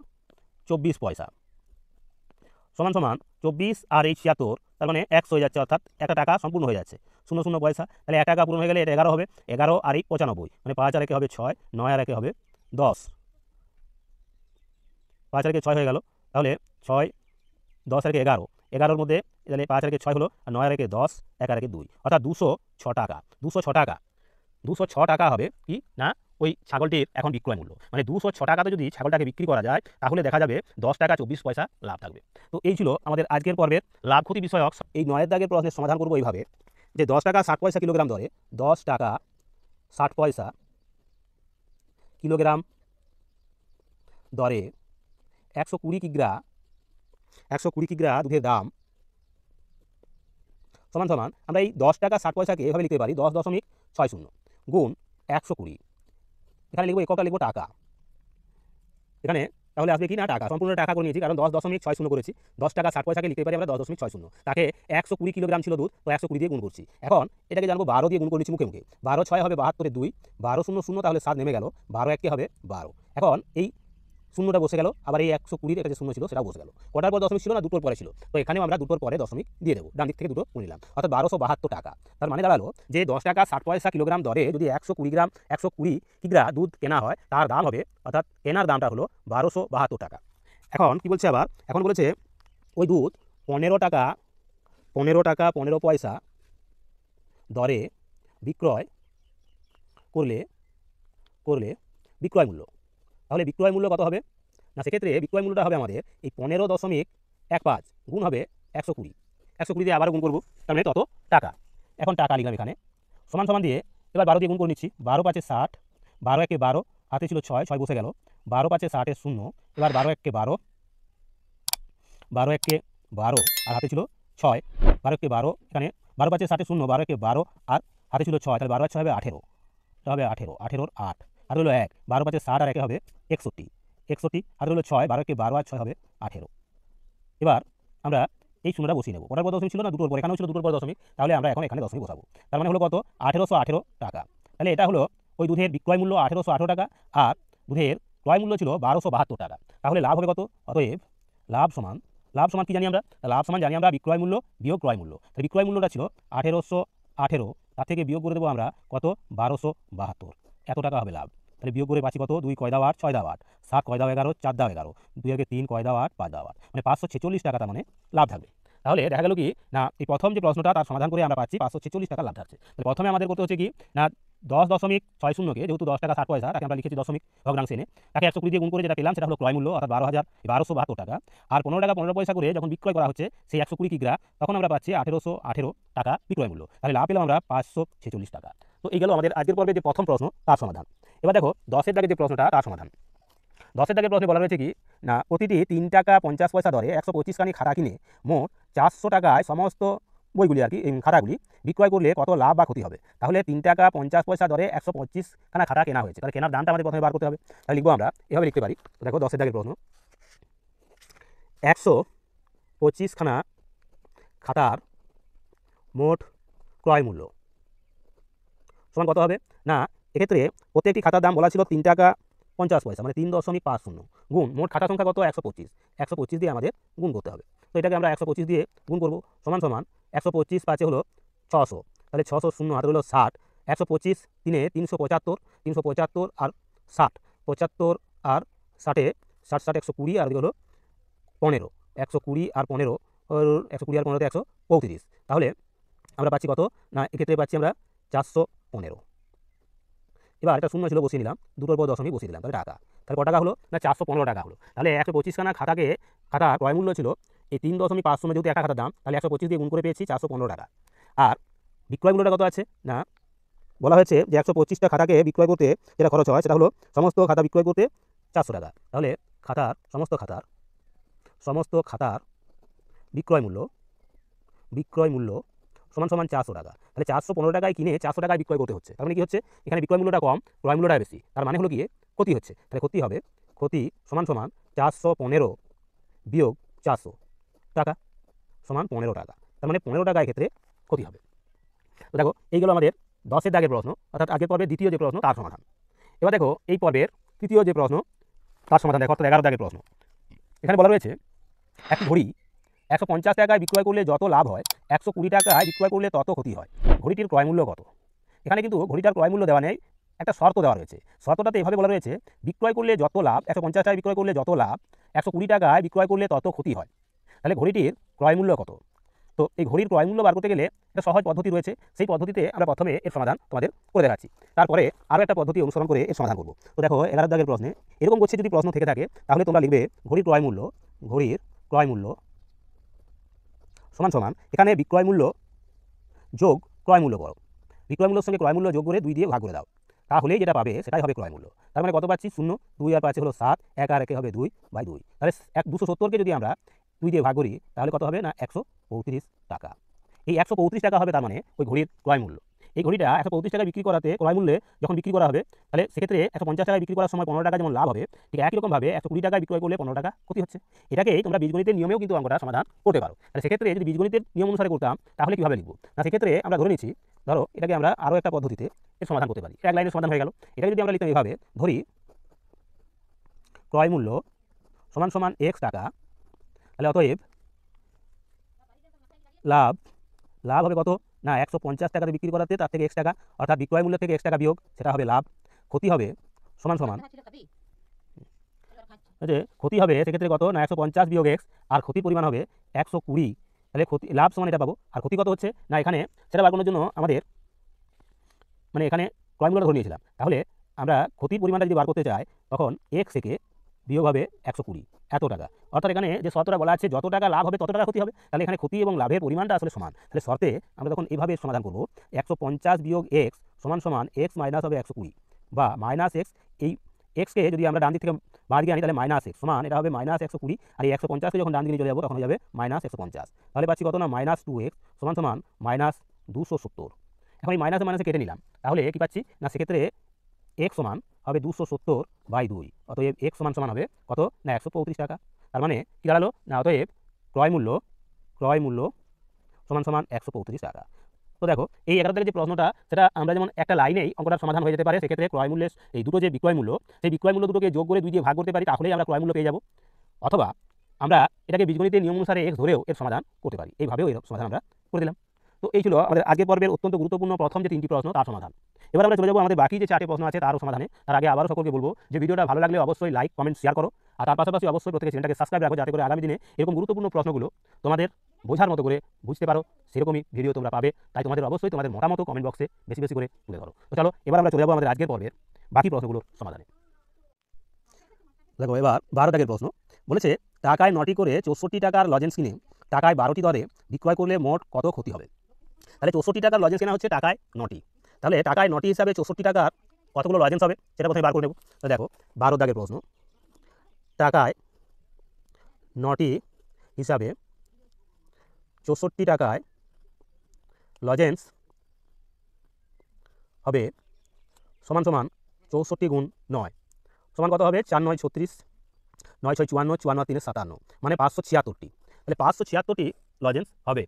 24 পয়সা সমান সমান 24 আর এই 76, তার মানে 100 হয়ে যাচ্ছে, অর্থাৎ একটা টাকা সম্পূর্ণ হয়ে যাচ্ছে 0 পয়সা। তাহলে 1 টাকা পূরণ হয়ে গেলে এটা 11 হবে, 11 আর এই 95, মানে 5 আর একে হবে 6, 9 আর একে হবে 10, 5 আর একে 6 হয়ে গেল। তাহলে 6 10 আর একে 11, 11-র মধ্যে তাহলে 5 আর একে 6 হলো, আর 9 আর একে 10, 1 আর একে 2, অর্থাৎ 206 টাকা। 206 টাকা হবে কি না ওই ছাগলটির এখন বিক্রয় মূল্য। মানে 206 টাকাতে যদি ছাগলটাকে বিক্রি করা যায় তাহলে দেখা যাবে 10 টাকা 24 পয়সা লাভ থাকবে। তো এই ছিল আমাদের আজকের পর্বের লাভ ক্ষতি বিষয়ক এই 9 দাগের প্রশ্নের সমাধান করবো এইভাবে যে 10 টাকা 60 পয়সা কিলোগ্রাম দরে, 10 টাকা 60 পয়সা কিলোগ্রাম দরে 120 কিগ্রা দুধের দাম সমান সমান আমরা এই 10 টাকা 60 পয়সাকে এভাবে লিখতে পারি 10.60 গুণ 120। এখানে লিখবো এককটা লিখবো টাকা, এখানে তাহলে আসবে কি না টাকা, সম্পূর্ণ টাকা করে নিয়েছি কারণ 10.60 করেছি। 10 টাকা 60 পয়সাকে লিখতে পারি আমরা 10.60। তাকে 120 কিলোগ্রাম ছিল দুধ, তো 120 দিয়ে গুণ করছি। এখন এটাকে জানবো 12 দিয়ে গুণ করে নিচ্ছি মুখে মুখে। 12 6 হবে 72, 2 12 0 0, তাহলে 7 নেমে গেল, 12 1 হবে 12। এখন এই শূন্যটা বসে গেল, আবার এই 120 একটা যে শূন্য ছিল সেটাও বসে গেল। কটার পর দশমিক ছিল না, দুটোর পরে ছিল, তো এখানেও আমরা দুটোর পরে দশমিক দিয়ে দেবো, ডান দিক থেকে দুটো গুণ নিলাম, অর্থাৎ 1272 টাকা। তার মানে দাঁড়ালো যে 10 টাকা 60 পয়সা কিলোগ্রাম দরে যদি 120 কিগ্রা দুধ কেনা হয়, তার দাম হবে, অর্থাৎ কেনার দামটা হলো 1272 টাকা। এখন কি বলছে আবার, এখন বলেছে ওই দুধ 15 টাকা 15 পয়সা দরে বিক্রয় করলে বিক্রয় মূল্য, তাহলে বিক্রয় মূল্য কত হবে না, সেক্ষেত্রে বিক্রয় মূল্যটা হবে আমাদের এই 15.15 গুণ হবে 120, 120 দিয়ে আবারও গুণ করবো, তার মানে তত টাকা। এখন টাকা লিখলাম এখানে, সমান সমান দিয়ে এবার 12 দিয়ে গুণ করে নিচ্ছি। 12 5 60, 12 1 12, হাতে ছিল 6, 6 বসে গেল, 12 5 60 শূন্য, এবার 12 1 12, 12 1 12 আর হাতে ছিল 6, 12 1 12, এখানে 12 5 60 শূন্য, 12 1 12 আর হাতে ছিল 6, তাহলে 12 6 হবে 18, এটা হবে 18, 18 8, আর হলো 1, 12 5 60 আর 1 হবে 61, 61 আর হলো 6, 12 কে 12 আর 6 হবে 18। এবার আমরা এই শূন্যটা বসিয়ে নেব, ওটার পর দশমিক ছিল না, দুটোর পর, এখানেও ছিল দুটোর পর দশমিক, তাহলে আমরা এখন এখানে দশমিক বসাবো। তার মানে হলো কত, 1818 টাকা। তাহলে এটা হলো ওই দুধের বিক্রয় মূল্য 1818 টাকা, আর দুধের ক্রয় মূল্য ছিল 1272 টাকা। তাহলে লাভ হবে কত, অতএব লাভ সমান কি জানি আমরা, লাভ সমান জানি আমরা বিক্রয় মূল্য বিয়োগ ক্রয় মূল্য। তাহলে বিক্রয় মূল্যটা ছিল 1818, তার থেকে বিয়োগ করে দেবো আমরা কত, 1272, এত টাকা হবে লাভ। তাহলে বিয়োগ করে পাচ্ছি কত, 2 কয় দাও 8, 6 দাও 8, 7 কয় দাও 11, 4 দাও 11, 2 এর 3 কয় দাও 8, 5 দাও 8, মানে 546 টাকা তার মানে লাভ থাকবে। তাহলে দেখা গেল কি না, এই প্রথম যে প্রশ্নটা তার সমাধান করে আমরা পাচ্ছি 546 টাকা লাভ থাকছে। তাহলে প্রথমে আমাদের করতে হচ্ছে কি না, 10.60কে যেহেতু 10 টাকা 60 পয়সা, তাকে আমরা লিখেছি দশমিক ভগ্নাংশে এনে, তাকে 120 দিয়ে গুণ করে যেটা পেলাম সেটা হলো ক্রয় মূল্য, অর্থাৎ 1272 টাকা। আর 15 টাকা 15 পয়সা করে যখন বিক্রয় করা হচ্ছে সেই 120 কিগ্রা, তখন আমরা পাচ্ছি 1818 টাকা বিক্রয় মূল্য। তাহলে লাভ পেলাম আমরা 546 টাকা। তো এই গেল আমাদের আজকের পর্বে যে প্রথম প্রশ্ন তার সমাধান। এবার দেখো 10 এর দাগে যে প্রশ্নটা তার সমাধান। 10 এর দাগের প্রশ্নে বলা রয়েছে কি না, প্রতিটি 3 টাকা 50 পয়সা দরে 125 খানি খাতা কিনে মোট 400 টাকায় সমস্ত বইগুলি আর কি খাতাগুলি বিক্রয় করলে কত লাভ বা ক্ষতি হবে। তাহলে 3 টাকা 50 পয়সা দরে 125 খানা খাতা কেনা হয়েছে, তাহলে কেনার দামটা আমাদের প্রথমে বার করতে হবে। তাহলে লিখবো আমরা এভাবে লিখতে পারি, দেখো 10 এর দাগের প্রশ্ন, 125 খানা খাতার মোট ক্রয় মূল্য সমান কত হবে না, এক্ষেত্রে প্রত্যেকটি খাতার দাম বলা ছিল 3 টাকা 50 পয়সা, মানে 3.50 গুণ মোট খাতা সংখ্যা কত, 125, 125 দিয়ে আমাদের গুণ করতে হবে। তো এটাকে আমরা 125 দিয়ে গুণ করবো, সমান সমান 125 5 হলো 600, তাহলে 600 শূন্য হাতে হলো 60, 125 3 375, 375 আর 60, 75 আর 60, 60 60 120 আর হলো 15, 120 আর 15, 120 আর 15তে 135, তাহলে আমরা পাচ্ছি কত না, এক্ষেত্রে পাচ্ছি আমরা 415। এবার এটা শূন্য ছিল বসিয়ে নিলাম, দুটোর পর দশমিক বসিয়ে দিলাম, তাহলে টাকা, তাহলে কত টাকা হলো না, 415 টাকা হলো। তাহলে 125 খানা খাতা ক্রয় মূল্য ছিল এই 3.50, যেহেতু একটা খাতার দাম, তাহলে 125 দিয়ে গুণ করে পেয়েছি 415 টাকা। আর বিক্রয় মূল্যটা কত আছে না, বলা হয়েছে যে 125টা খাতাকে বিক্রয় করতে যেটা খরচ হয় সেটা হলো সমস্ত খাতা বিক্রয় করতে 400 টাকা। তাহলে সমস্ত খাতার বিক্রয় মূল্য সমান সমান 400 টাকা। তাহলে 415 টাকায় কিনে 400 টাকায় বিক্রয় করতে হচ্ছে, তার মানে কি হচ্ছে, এখানে বিক্রয় মূল্যটা কম, ক্রয় মূল্যটা বেশি, তার মানে হলো কি ক্ষতি হচ্ছে। তাহলে ক্ষতি হবে, ক্ষতি সমান সমান 415 বিয়োগ 400 টাকা সমান 15 টাকা, তার মানে 15 টাকা ক্ষেত্রে ক্ষতি হবে। তো দেখো এইগুলো আমাদের 10 এর দাগের প্রশ্ন, অর্থাৎ আগের পর্বের দ্বিতীয় যে প্রশ্ন তার সমাধান। এবার দেখো এই পর্বের তৃতীয় যে প্রশ্ন তার সমাধান দেখো, অর্থাৎ 11 দাগের প্রশ্ন। এখানে বলা রয়েছে একটি ঘড়ি 150 টাকায় বিক্রয় করলে যত লাভ হয়, 120 টাকায় বিক্রয় করলে তত ক্ষতি হয়, ঘড়িটির ক্রয় মূল্য কত। এখানে কিন্তু ঘড়িটার ক্রয় মূল্য দেওয়া নেই, একটা শর্ত দেওয়া রয়েছে। শর্তটাতে এভাবে বলা রয়েছে, বিক্রয় করলে যত লাভ, 150 টাকায় বিক্রয় করলে যত লাভ, 120 টাকায় বিক্রয় করলে তত ক্ষতি হয়। তাহলে ঘড়িটির ক্রয় মূল্য কত। তো এই ঘড়ির ক্রয় মূল্য বার করতে গেলে একটা সহজ পদ্ধতি রয়েছে, সেই পদ্ধতিতে আমরা প্রথমে এর সমাধান তোমাদের করে দেখাচ্ছি, তারপরে আরও একটা পদ্ধতি অনুসরণ করে এর সমাধান করব। তো দেখো 11 দাগের প্রশ্নে এরকম করছে, যদি প্রশ্ন থেকে থাকে তাহলে তোমরা লিখবে ঘড়ির ক্রয় মূল্য সমান সমান, এখানে বিক্রয় মূল্য যোগ ক্রয় মূল্য করো, বিক্রয় মূল্যের সঙ্গে ক্রয় মূল্য যোগ করে 2 দিয়ে ভাগ করে দাও, তাহলেই যেটা পাবে সেটাই হবে ক্রয় মূল্য। তার মানে কত পাচ্ছি, 0, 2 আর 5 হলো 7, 1 আর 1 হবে 2/2, তাহলে 270কে যদি আমরা 2 দিয়ে ভাগ করি তাহলে কত হবে না, 135 টাকা। এই 135 টাকা হবে তার মানে ওই ঘড়ির ক্রয় মূল্য। এই ঘড়িটা 135 টাকায় বিক্রি করাতে ক্রয় মূল্যে যখন বিক্রি করা হবে, তাহলে সেক্ষেত্রে 150 টাকায় বিক্রি করার সময় 15 টাকা যেমন লাভ হবে, ঠিক একই রকমভাবে 120 টাকায় বিক্রয় করলে 15 টাকা ক্ষতি হচ্ছে। এটাকেই তোমরা বীজগণিতের নিয়মেও কিন্তু অঙ্কটা সমাধান করতে পারো। তাহলে সেক্ষেত্রে যদি বীজগণিতের নিয়ম অনুসারে করতাম তাহলে কীভাবে লিখবো না, সেক্ষেত্রে আমরা ধরে নিচ্ছি, ধরো এটাকে আমরা আরও একটা পদ্ধতিতে এর সমাধান করতে পারি। এক লাইনের সমাধান হয়ে গেল। এটাকে যদি আমরা লিখতাম এভাবে, ধরি ক্রয় মূল্য সমান সমান x টাকা, তাহলে অতএব লাভ হবে কত না 150 টাকাতে বিক্রি করাতে তার থেকে x টাকা, অর্থাৎ বিক্রয় মূল্য থেকে x টাকা বিয়োগ, সেটা হবে লাভ। ক্ষতি হবে সমান সমান, যে ক্ষতি হবে সেক্ষেত্রে কত না 150 বিয়োগ x, আর ক্ষতির পরিমাণ হবে 120। তাহলে ক্ষতি লাভ সমান এটা পাবো। আর ক্ষতি কত হচ্ছে না এখানে সেটা বার করার জন্য আমাদের মানে এখানে ক্রয় মূল্যটা ধরে নিয়েছিলাম, তাহলে আমরা ক্ষতির পরিমাণটা যদি বার করতে চাই তখন x থেকে বিয়োগ হবে 120 এত টাকা। অর্থাৎ এখানে যে শর্তটা বলা আছে যত টাকা লাভ হবে তত টাকা ক্ষতি হবে, তাহলে এখানে ক্ষতি এবং লাভের পরিমাণটা আসলে সমান। তাহলে শর্তে আমরা তখন এইভাবে সমাধান করব, 150 বিয়োগ x সমান সমান x মাইনাস হবে 120 বা মাইনাস x। এই এক্সকে যদি আমরা ডান দিক থেকে বাঁ দিকে আনি তাহলে মাইনাস x সমান এটা হবে মাইনাস 120, আর এই 150কে যখন ডান দিকে চলে যাবো তখন হয়ে যাবে মাইনাস 150। তাহলে পাচ্ছি কত না মাইনাস 2x সমান সমান মাইনাস 270। এখন এই মাইনাসে মাইনাসে কেটে নিলাম, তাহলে কী পাচ্ছি না সেক্ষেত্রে x সমান হবে 270/2, অতএব x সমান সমান হবে কত না 135 টাকা। তার মানে কী দাঁড়ালো না অতএব ক্রয় মূল্য সমান সমান 135 টাকা। তো দেখো এই 11 যে প্রশ্নটা সেটা আমরা যেমন একটা লাইনেই অঙ্কটার সমাধান হয়ে যেতে পারে, সেক্ষেত্রে ক্রয় মূল্যের এই দুটো যে বিক্রয় মূল্য, সেই বিক্রয় মূল্য দুটোকে যোগ করে 2 দিয়ে ভাগ করতে পারি, তাহলেই আমরা ক্রয় মূল্য পেয়ে যাব। অথবা আমরা এটাকে বীজগণিতের নিয়ম অনুসারে x ধরেও এর সমাধান করতে পারি, এইভাবেও এর সমাধান আমরা করে দিলাম। তো এই ছিল আমাদের আগের পর্বের অত্যন্ত গুরুত্বপূর্ণ প্রথম যে 3টি প্রশ্ন তার সমাধান। এবার আমরা চলে যাবো আমাদের বাকি যে 4টি প্রশ্ন আছে তারও সমাধানে। তার আগে আবারও সকলকে বলবো যে ভিডিওটা ভালো লাগলে অবশ্যই লাইক কমেন্ট শেয়ার করো, আর তার পাশাপাশি অবশ্যই প্রত্যেকে চ্যানেলটাকে সাবস্ক্রাইব রাখো, যাতে করে আগামী দিনে এরকম গুরুত্বপূর্ণ প্রশ্নগুলো তোমাদের বোঝার মতো করে বুঝতে পারো, সেরকমই ভিডিও তোমরা পাবে। তাই তোমাদের অবশ্যই তোমাদের মতামত কমেন্ট বক্সে বেশি বেশি করে তুলে ধরো। তো চলো এবার আমরা চলে যাবো আমাদের আজকের পর্বের বাকি প্রশ্নগুলোর সমাধানে। দেখো এবার 12 দাগের প্রশ্ন বলেছে, টাকায় 9টি করে 64 টাকার লজেন্স কিনে টাকায় 12টি দরে বিক্রয় করলে মোট কত ক্ষতি হবে। তাহলে 64 টাকার লজেন্স কেনা হচ্ছে টাকায় 9টি, তাহলে টাকায় 9টি হিসাবে 64 টাকার কতগুলো লজেন্স হবে সেটা প্রথমে বার করে নেব। তো দেখো 12 দাগের প্রশ্ন, টাকায় 9টি হিসাবে 64 টাকায় লজেন্স হবে সমান সমান 64 গুণ 9 সমান কত হবে 4 9 36, 9 6 54, 54 3 57, মানে 576টি। তাহলে 576টি লজেন্স হবে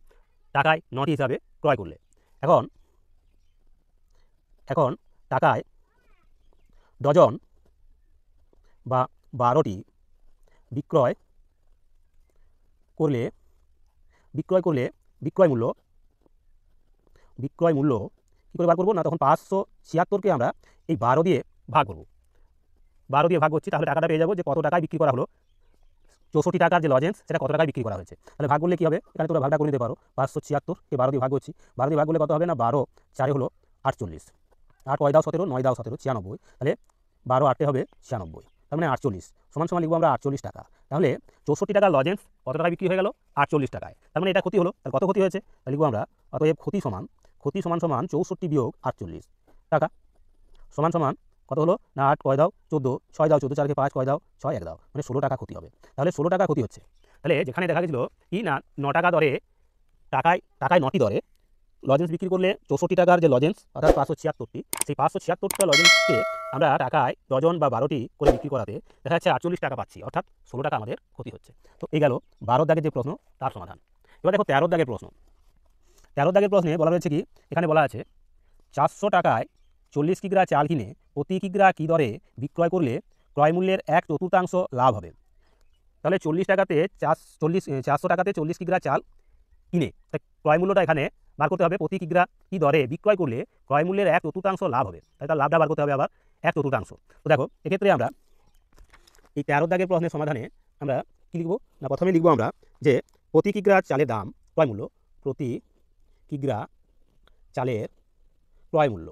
টাকায় 9টি হিসাবে ক্রয় করলে। এখন টাকায় ডজন বা 12টি বিক্রয় করলে বিক্রয় মূল্য কী করে বার করবো না, তখন 576কে আমরা এই 12 দিয়ে ভাগ করবো। 12 দিয়ে ভাগ করছি, তাহলে টাকাটা পেয়ে যাবো যে কত টাকায় বিক্রি করা হলো। 64 টাকার যে লজেন্স সেটা কত টাকায় বিক্রি করা হয়েছে। তাহলে ভাগ করলে কী হবে, এখানে তোমরা ভাগটা করে নিতে পারো। 576কে 12 দিয়ে ভাগ করছি, 12 দিয়ে ভাগ করলে কত হবে না 12 4 হলো 48, 8 9 দাও 17, 9 দাও 17, 96, তাহলে 12 8 হবে 96, তার মানে 48 সমান সমান লিখবো আমরা 48 টাকা। তাহলে 64 টাকার লজেন্স কত টাকায় বিক্রি হয়ে গেল 48 টাকায়, তার মানে এটা ক্ষতি হলো। তাহলে কত ক্ষতি হয়েছে তাহলে লিখবো আমরা অতএব ক্ষতি সমান 64 বিয়োগ 48 টাকা সমান সমান কত হলো না 8 কয় দাও 14, 6 দাও 14, 4 5 কয় দাও 6 1 দাও, মানে 16 টাকা ক্ষতি হবে। তাহলে 16 টাকা ক্ষতি হচ্ছে। তাহলে যেখানে দেখা গেছিলো কি না 9 টাকা দরে টাকায় 9টি দরে লজেন্স বিক্রি করলে 64 টাকার যে লজেন্স অর্থাৎ 576টি, সেই 576টা লজেন্সকে আমরা টাকায় ডজন বা 12টি করে বিক্রি করাতে দেখা যাচ্ছে 48 টাকা পাচ্ছি, অর্থাৎ 16 টাকা আমাদের ক্ষতি হচ্ছে। তো এই গেল 12 দাগের যে প্রশ্ন তার সমাধান। এবার দেখো 13 দাগের প্রশ্ন। 13 দাগের প্রশ্নে বলা রয়েছে কি, এখানে বলা আছে 400 টাকায় 40 কিগ্রা চাল কিনে প্রতি কিগ্রা কী দরে বিক্রয় করলে ক্রয় মূল্যের 1/4 লাভ হবে। তাহলে 40 টাকাতে 400 টাকাতে 40 কিগ্রা চাল কিনে ক্রয় মূল্যটা এখানে বার করতে হবে, প্রতি কিগ্রা কী দরে বিক্রয় করলে ক্রয় মূল্যের 1/4 লাভ হবে। তাই তার লাভটা বার করতে হবে আবার 1/4। তো দেখো এক্ষেত্রে আমরা এই 13 দাগের প্রশ্নের সমাধানে আমরা কী লিখব না, প্রথমে লিখব আমরা যে প্রতি কিগ্রা চালের দাম ক্রয় মূল্য, প্রতি কিগ্রা চালের ক্রয় মূল্য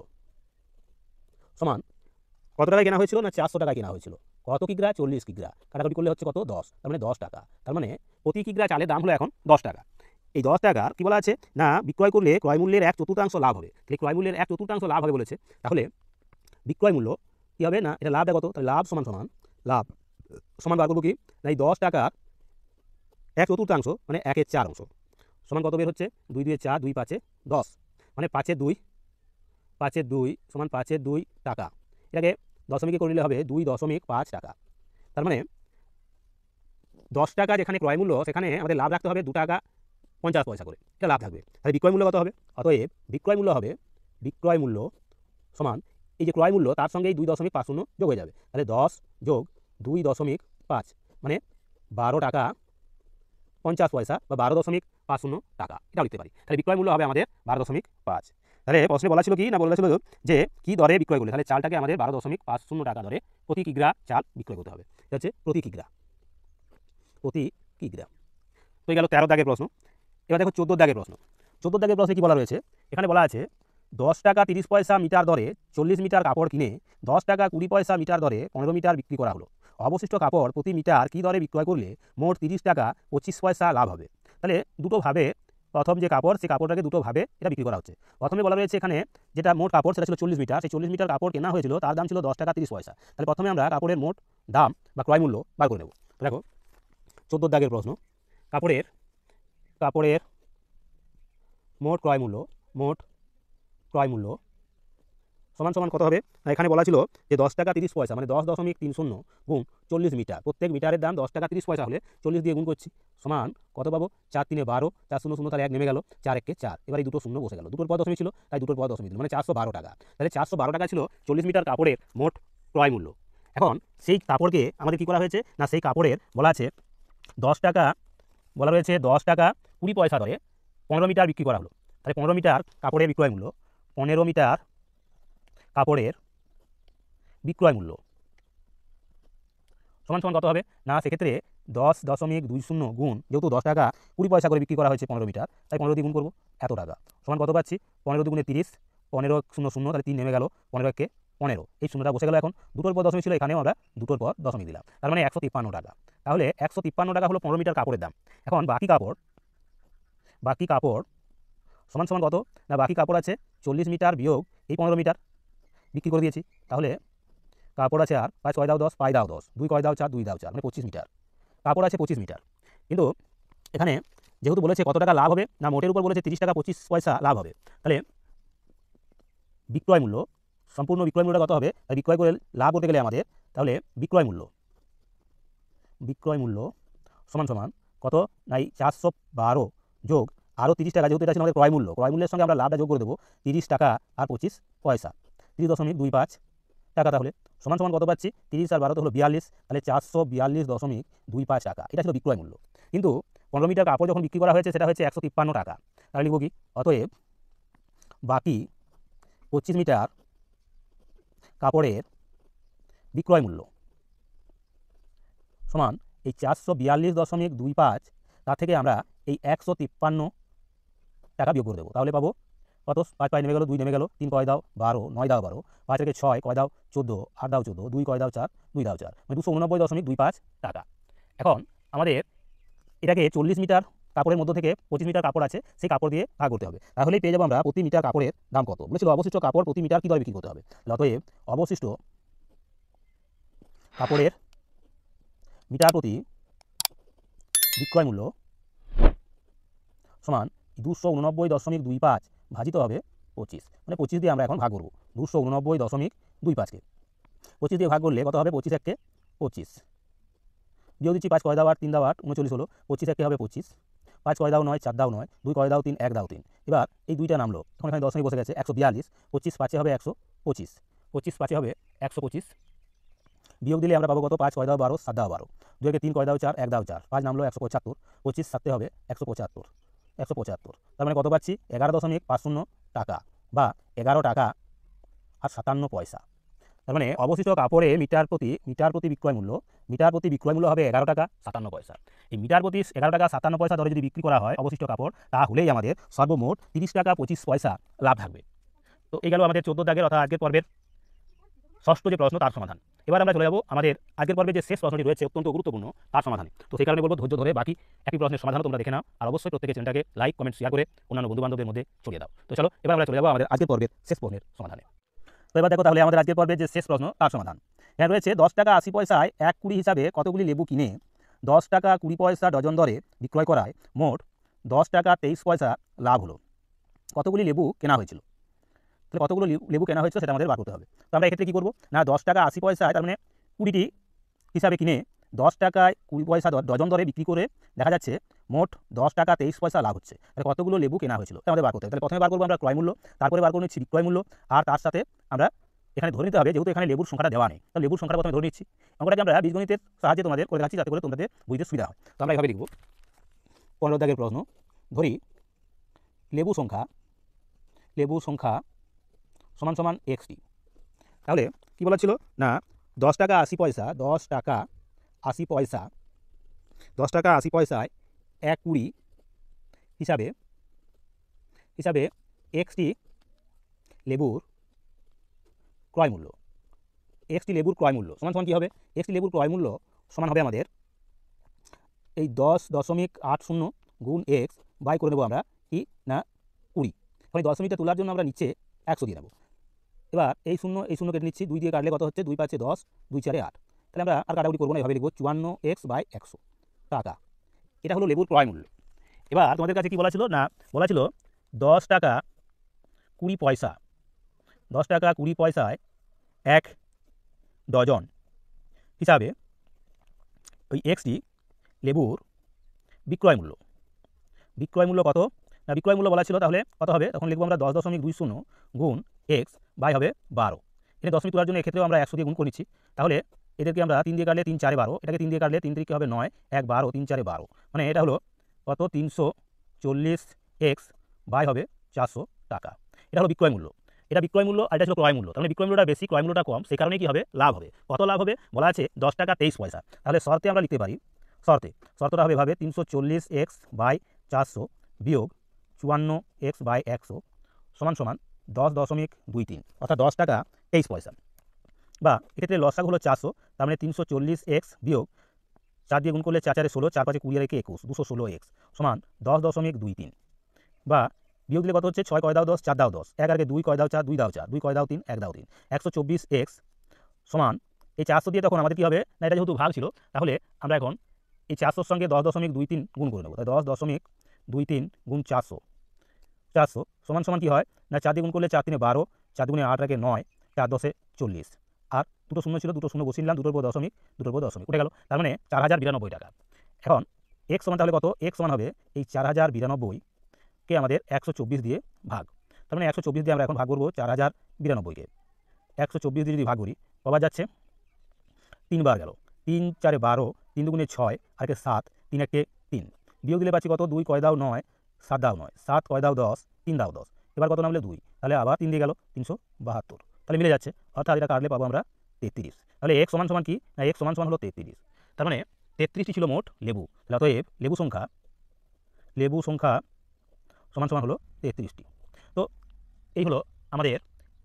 সমান কত টাকায় কেনা হয়েছিল না 400 টাকায় কেনা হয়েছিল। কত কিগ্রা 40 কিগ্রা, কাটাকাটি করলে হচ্ছে কত 10, তার মানে 10 টাকা। তার মানে প্রতি কিগ্রা চালের দাম হলো এখন 10 টাকা। এই 10 টাকার কী বলা আছে না বিক্রয় করলে ক্রয় মূল্যের 1/4 লাভ হবে। তাহলে ক্রয় মূল্যের 1/4 লাভ হবে বলেছে, তাহলে বিক্রয় মূল্য কী হবে না এটা লাভটা কত, তাহলে লাভ সমান লাভ সমান বার করবো কি না এই 10 টাকার 1/4 মানে 1/4 সমান কত বের হচ্ছে 2 2 4, 2 5 10, মানে 5 2 5/2 সমান 5/2 টাকা। এটাকে দশমিকে করে নিলে হবে 2.5 টাকা। তার মানে 10 টাকা যেখানে ক্রয় মূল্য, সেখানে আমাদের লাভ রাখতে হবে 2 টাকা 50 পয়সা করে, এটা লাভ থাকবে। তাহলে বিক্রয় মূল্য কত হবে? অতএব বিক্রয় মূল্য হবে, বিক্রয় মূল্য সমান এই যে ক্রয় মূল্য তার সঙ্গে এই 2.50 যোগ হয়ে যাবে। তাহলে 10 যোগ 2.5 মানে 12 টাকা 50 পয়সা বা 12.50 টাকা, এটা লিখতে পারি। তাহলে বিক্রয় মূল্য হবে আমাদের 12.5। তাহলে প্রশ্নে বলা ছিল কি না, বলা ছিল যে কি দরে বিক্রয় করলে, তাহলে চালটাকে আমাদের 12.50 টাকা দরে প্রতি কিগ্রা চাল বিক্রয় করতে হবে। এটা হচ্ছে প্রতি কিগ্রা, প্রতি কিগ্রা। তো এই গেল 13 দাগের প্রশ্ন। এবার দেখো 14 দাগের প্রশ্ন। 14 দাগের প্রশ্নে কি বলা রয়েছে? এখানে বলা আছে 10 টাকা 30 পয়সা মিটার দরে 40 মিটার কাপড় কিনে 10 টাকা 20 পয়সা মিটার দরে 15 মিটার বিক্রি করা হলো। অবশিষ্ট কাপড় প্রতি মিটার কি দরে বিক্রয় করলে মোট 30 টাকা 25 পয়সা লাভ হবে? তাহলে দুটোভাবে প্রথম যে কাপড়, সেই কাপড়টাকে দুটোভাবে এটা বিক্রি করা হচ্ছে। প্রথমে বলা রয়েছে এখানে যেটা মোট কাপড় সেটা ছিল 40 মিটার, সেই 40 মিটার কাপড় কেনা হয়েছিল, তার দাম ছিল 10 টাকা 30 পয়সা। তাহলে প্রথমে আমরা কাপড়ের মোট দাম বা ক্রয় মূল্য বার করে নেব। দেখো 14 দাগের প্রশ্ন, কাপড়ের মোট ক্রয় মূল্য সমান সমান কত হবে? এখানে বলা ছিল যে 10 টাকা 30 পয়সা মানে 10.30 গুণ 40 মিটার, প্রত্যেক মিটারের দাম 10 টাকা 30 পয়সা হলে 40 দিয়ে গুণ করছি সমান কত পাবো? 4 3 12, 4 0 0 তাহলে 1 নেমে গেল, 4 1 4, এবার এই দুটো শূন্য বসে গেল, দুটোর পর দশমিক ছিল তাই দুটোর পর দশমিক দিল, মানে 412 টাকা। তাহলে 412 টাকা ছিল 40 মিটার কাপড়ের মোট ক্রয় মূল্য। এখন সেই কাপড়কে আমাদের কী করা হয়েছে না, সেই কাপড়ের বলা আছে 10 টাকা, বলা রয়েছে 10 টাকা 20 পয়সা দরে 15 মিটার বিক্রি করা হলো। তাহলে 15 মিটার কাপড়ের বিক্রয় মূল্য, 15 মিটার কাপড়ের বিক্রয় মূল্য সমান সমান কত হবে না, সেক্ষেত্রে 10.20 গুণ, যেহেতু 10 টাকা 20 পয়সা করে বিক্রি করা হয়েছে 15 মিটার, তাই 15 দিয়ে গুণ করবো, এত টাকা সমান কত পাচ্ছি? 15 দুগুণে 30, 15 0 0, তাহলে 3 নেমে গেল, 15 1 15, এই শূন্যটা বসে গেল। এখন দুটোর পর দশমিক ছিল, এখানেও আমরা দুটোর পর দশমিক দিলাম, তার মানে 153 টাকা। তাহলে 153 টাকা হলো 15 মিটার কাপড়ের দাম। এখন বাকি কাপড় সমান সমান কত না, বাকি কাপড় আছে 40 মিটার বিয়োগ এই 15 মিটার বিক্রি করে দিয়েছি, তাহলে কাপড় আছে আর 5 কয় দাও 10, 5 দাও 10, 2 কয় দাও 4, 2 দাও 4, মানে 25 মিটার কাপড় আছে 25 মিটার। কিন্তু এখানে যেহেতু বলেছে কত টাকা লাভ হবে না, মোটের উপর বলেছে 30 টাকা 25 পয়সা লাভ হবে, তাহলে বিক্রয় মূল্য, সম্পূর্ণ বিক্রয় মূল্যটা কত হবে? বিক্রয় করে লাভ করতে গেলে আমাদের, তাহলে বিক্রয় মূল্য সমান সমান কত না, এই 412 যোগ আরও 30 টাকা, যেহেতু এটা ছিল আমাদের ক্রয় মূল্যের সঙ্গে আমরা লাভটা যোগ করে দেবো 30 টাকা আর 25 পয়সা, 30.25 টাকা। তাহলে সমান সমান কত পাচ্ছি? 30 আর 12 হলো 42, তাহলে 442.25 টাকা, এটা ছিল বিক্রয় মূল্য। কিন্তু 15 মিটার কাপড় যখন বিক্রি করা হয়েছে সেটা হচ্ছে 153 টাকা। তাহলে লিখব কি? অতএব বাকি 25 মিটার কাপড়ের বিক্রয় মূল্য সমান এই 442.25, তার থেকে আমরা এই 153 টাকা বিয়োগ করে দেবো, তাহলে পাবো কত? 5 5 নেমে গেল, 2 নেমে গেল, 3 কয় দাও 12, 9 দাও 12, 5 থেকে 6 কয় দাও 14, 8 দাও 14, 2 কয় দাও 4, 2 দাও 4, মানে 289.25 টাকা। এখন আমাদের এটাকে 40 মিটার কাপড়ের মধ্যে থেকে 25 মিটার কাপড় আছে, সেই কাপড় দিয়ে ভাগ করতে হবে, তাহলেই পেয়ে যাবো আমরা প্রতি মিটার কাপড়ের দাম কত। বলেছিল অবশিষ্ট কাপড় প্রতি মিটার কী দরে বিক্রি করতে হবে। অতএব অবশিষ্ট কাপড়ের মিটার প্রতি বিক্রয় মূল্য সমান 289.25 ভাজিত হবে 25, মানে 25 দিয়ে আমরা এখন ভাগ করবো 289.25কে 25 দিয়ে ভাগ করলে কত হবে? 25 1 25, বিয়োগ দিচ্ছি 5 কয় দাও 8, 3 দাও 8, 39 হলো, 25 1 হবে 25, 5 কয় দাও 9, 4 দাও 9, 2 কয় দাও 3, 1 দাও 3, এবার এই দুইটা নামলো, এখন এখানে দশমিক বসে গেছে, 142, 25 5 হবে 125, 25 5 হবে 125, বিয়োগ দিলে আমরা পাবো কত? 5 কয় দাও 12, 7 দাও 12, 2 3 কয় দাও 4, 1 দাও 4, 5 নামলো 175, 25 7 হবে 175, তার মানে কত পাচ্ছি? 11.50 টাকা বা 11 টাকা আর 57 পয়সা। তার মানে অবশিষ্ট কাপড়ে মিটার প্রতি বিক্রয় মূল্য হবে 11 টাকা 57 পয়সা। এই মিটার প্রতি 11 টাকা 57 পয়সা দরে যদি বিক্রি করা হয় অবশিষ্ট কাপড়, তাহলেই আমাদের সর্বমোট 30 টাকা 25 পয়সা লাভ থাকবে। তো এই গেল আমাদের 14 দাগের অর্থাৎ আজকের পর্বের ষষ্ঠ যে প্রশ্ন তার সমাধান। এবার আমরা চলে যাবো আমাদের আজকের পর্বে যে শেষ প্রশ্নটি রয়েছে অত্যন্ত গুরুত্বপূর্ণ তার সমাধানে। তো সেই কারণে বলবো ধৈর্য ধরে বাকি একটি প্রশ্নের সমাধানও তোমরা দেখে নাও, আর অবশ্যই প্রত্যেকে চ্যানেলটাকে লাইক কমেন্ট শেয়ার করে অন্যান্য বন্ধুবান্ধবদের মধ্যে ছড়িয়ে দাও। তো চলো এবার আমরা চলে যাবো আমাদের আজকের পর্বের শেষ প্রশ্নের সমাধানে। তো এবার দেখো তাহলে আমাদের আজকের পর্বের যে শেষ প্রশ্ন তার সমাধান। এখানে রয়েছে 10 টাকা 80 পয়সায় 1 কুড়ি হিসাবে কতগুলি লেবু কিনে 10 টাকা 20 পয়সা ডজন দরে বিক্রয় করায় মোট 10 টাকা 23 পয়সা লাভ হলো। কতগুলি লেবু কেনা হয়েছিল? তাহলে কতগুলো লেবু কেনা হয়েছিল সেটা আমাদের বার করতে হবে। তো আমরা এক্ষেত্রে কী করবো না 10 টাকা 80 পয়সায় তার মানে 20টি হিসাবে কিনে 10 টাকায় 20 পয়সা ডজন দরে বিক্রি করে দেখা যাচ্ছে মোট 10 টাকা 23 পয়সা লাভ হচ্ছে। তাহলে কতগুলো লেবু কেনা হয়েছিল এটা আমাদের বার করতে হবে। তাহলে প্রথমে বার করবো আমরা ক্রয় মূল্য, তারপরে বার করে নিচ্ছি বিক্রয় মূল্য, আর তার সাথে আমরা এখানে ধরে নিতে হবে যেহেতু এখানে লেবুর সংখ্যাটা দেওয়া নেই, তাহলে লেবুর সংখ্যাটা প্রথমে ধরে নিচ্ছি। অঙ্কটাকে আমরা বীজগণিতের সাহায্যে তোমাদের করে রাখছি যাতে করে তোমাদের বুঝতে সুবিধা হয়। তো আমরা এভাবে লিখব 15 দাগের প্রশ্ন, ধরি লেবু সংখ্যা সমান সমান এক্সটি। তাহলে কী বলা ছিল না 10 টাকা 80 পয়সা 10 টাকা 80 পয়সায় 1/20 হিসাবে এক্সটি লেবুর ক্রয় মূল্য। এক্সটি লেবুর ক্রয় মূল্য সমান সমান কী হবে? এক্সটি লেবুর ক্রয় মূল্য সমান হবে আমাদের এই 10.80 গুণ এক্স বাই করে নেবো আমরা কি না 20। এখন এই দশমিকটা তোলার জন্য আমরা নিচে 100 দিয়ে নেবো। এবার এই শূন্য কেটে নিচ্ছি, 2 দিয়ে কাটলে কত হচ্ছে 2 পাচ্ছে 10, 2 4 8। তাহলে আমরা আর কাটাকুটি করবো না, এভাবে লিখবো 54x/100 টাকা। এটা হলো লেবুর ক্রয় মূল্য। এবার তোমাদের কাছে কি বলা ছিল না বলা ছিল 10 টাকা 20 পয়সা 10 টাকা 20 পয়সায় 1 ডজন হিসাবে ওই এক্সটি লেবুর বিক্রয় মূল্য কত না বিক্রয় মূল্য বলা ছিল, তাহলে কত হবে তখন লিখবো আমরা 10.20 গুণ এক্স বাই হবে 12। এখানে দশমিক তোলার জন্য এক্ষেত্রেও আমরা 100 দিয়ে গুণ করে নিচ্ছি। তাহলে এদেরকে আমরা 3 দিয়ে কাটলে 3 4 12, এটাকে 3 দিয়ে কাটলে 3 3 হবে 9, 1 12, 3 4 12, মানে এটা হলো কত 340x বাই হবে 400 টাকা। এটা হলো বিক্রয় মূল্য, এটা বিক্রয় মূল্য, আর এটা ছিল ক্রয় মূল্য। তাহলে বিক্রয় মূল্যটা বেশি, ক্রয় মূল্যটা কম, সেই কারণে কী হবে লাভ হবে। কত লাভ হবে বলা আছে 10 টাকা 23 পয়সা। তাহলে শর্তে আমরা লিখতে পারি, শর্তটা হবে এভাবে 340x বাই 400 বিয়োগ 54x/100 সমান সমান 10.23, অর্থাৎ 10 টাকা 23 পয়সা। বা এক্ষেত্রে লসাগু হলো 400, তার মানে 340x বিয়োগ 4 দিয়ে গুণ করলে 4 4 16, 4 5 20 আর 21, 216x সমান 10.23। বা বিয়োগ দিলে কত হচ্ছে 6 কয় দাও 10, 4 দাও 10, 1 আর 2 কয় দাও 4, 2 দাও 4, 2 কয় দাও 3, 1 দাও 3, 124x সমান এই 400 দিয়ে তখন আমাদের কী হবে না এটা যেহেতু ভাগ ছিল তাহলে আমরা এখন এই 400-র সঙ্গে 10.23 গুণ করে নেব। তাই 10.23 গুণ 400 সমান সমান কী হয় না 4 দিয়ে গুণ করলে 4 3 12, 4 2 8 রাখে 9, 4 10 40, আর দুটো শূন্য ছিল, দুটো শূন্য বসিয়ে নিলাম, দুটোর পর দশমিক উঠে গেল, তার মানে 4092 টাকা। এখন x সমান তাহলে কত? x সমান হবে এই 4092কে আমাদের 124 দিয়ে ভাগ, তার মানে 124 দিয়ে আমরা এখন ভাগ করবো 4092কে। 124 দিয়ে যদি ভাগ করি কবার যাচ্ছে 3 বার গেল, 3 4 12, 3 দুগুণে 6 আর 7, 3 1 3, বিয়োগ দিলে পাচ্ছি কত 2 কয় দাও 9, 7 দাও 9, 7 কয় দাও 10, 3 দাও 10, এবার কত নামলে 2, তাহলে আবার 3 দিয়ে গেল 372, তাহলে মিলে যাচ্ছে, অর্থাৎ এটা কাটলে পাবো আমরা 33। তাহলে x সমান সমান কি না x সমান সমান হলো 33, তার মানে 33টি ছিল মোট লেবু। তাহলে অতএব লেবু সংখ্যা সমান সমান হলো 33টি। তো এই হলো আমাদের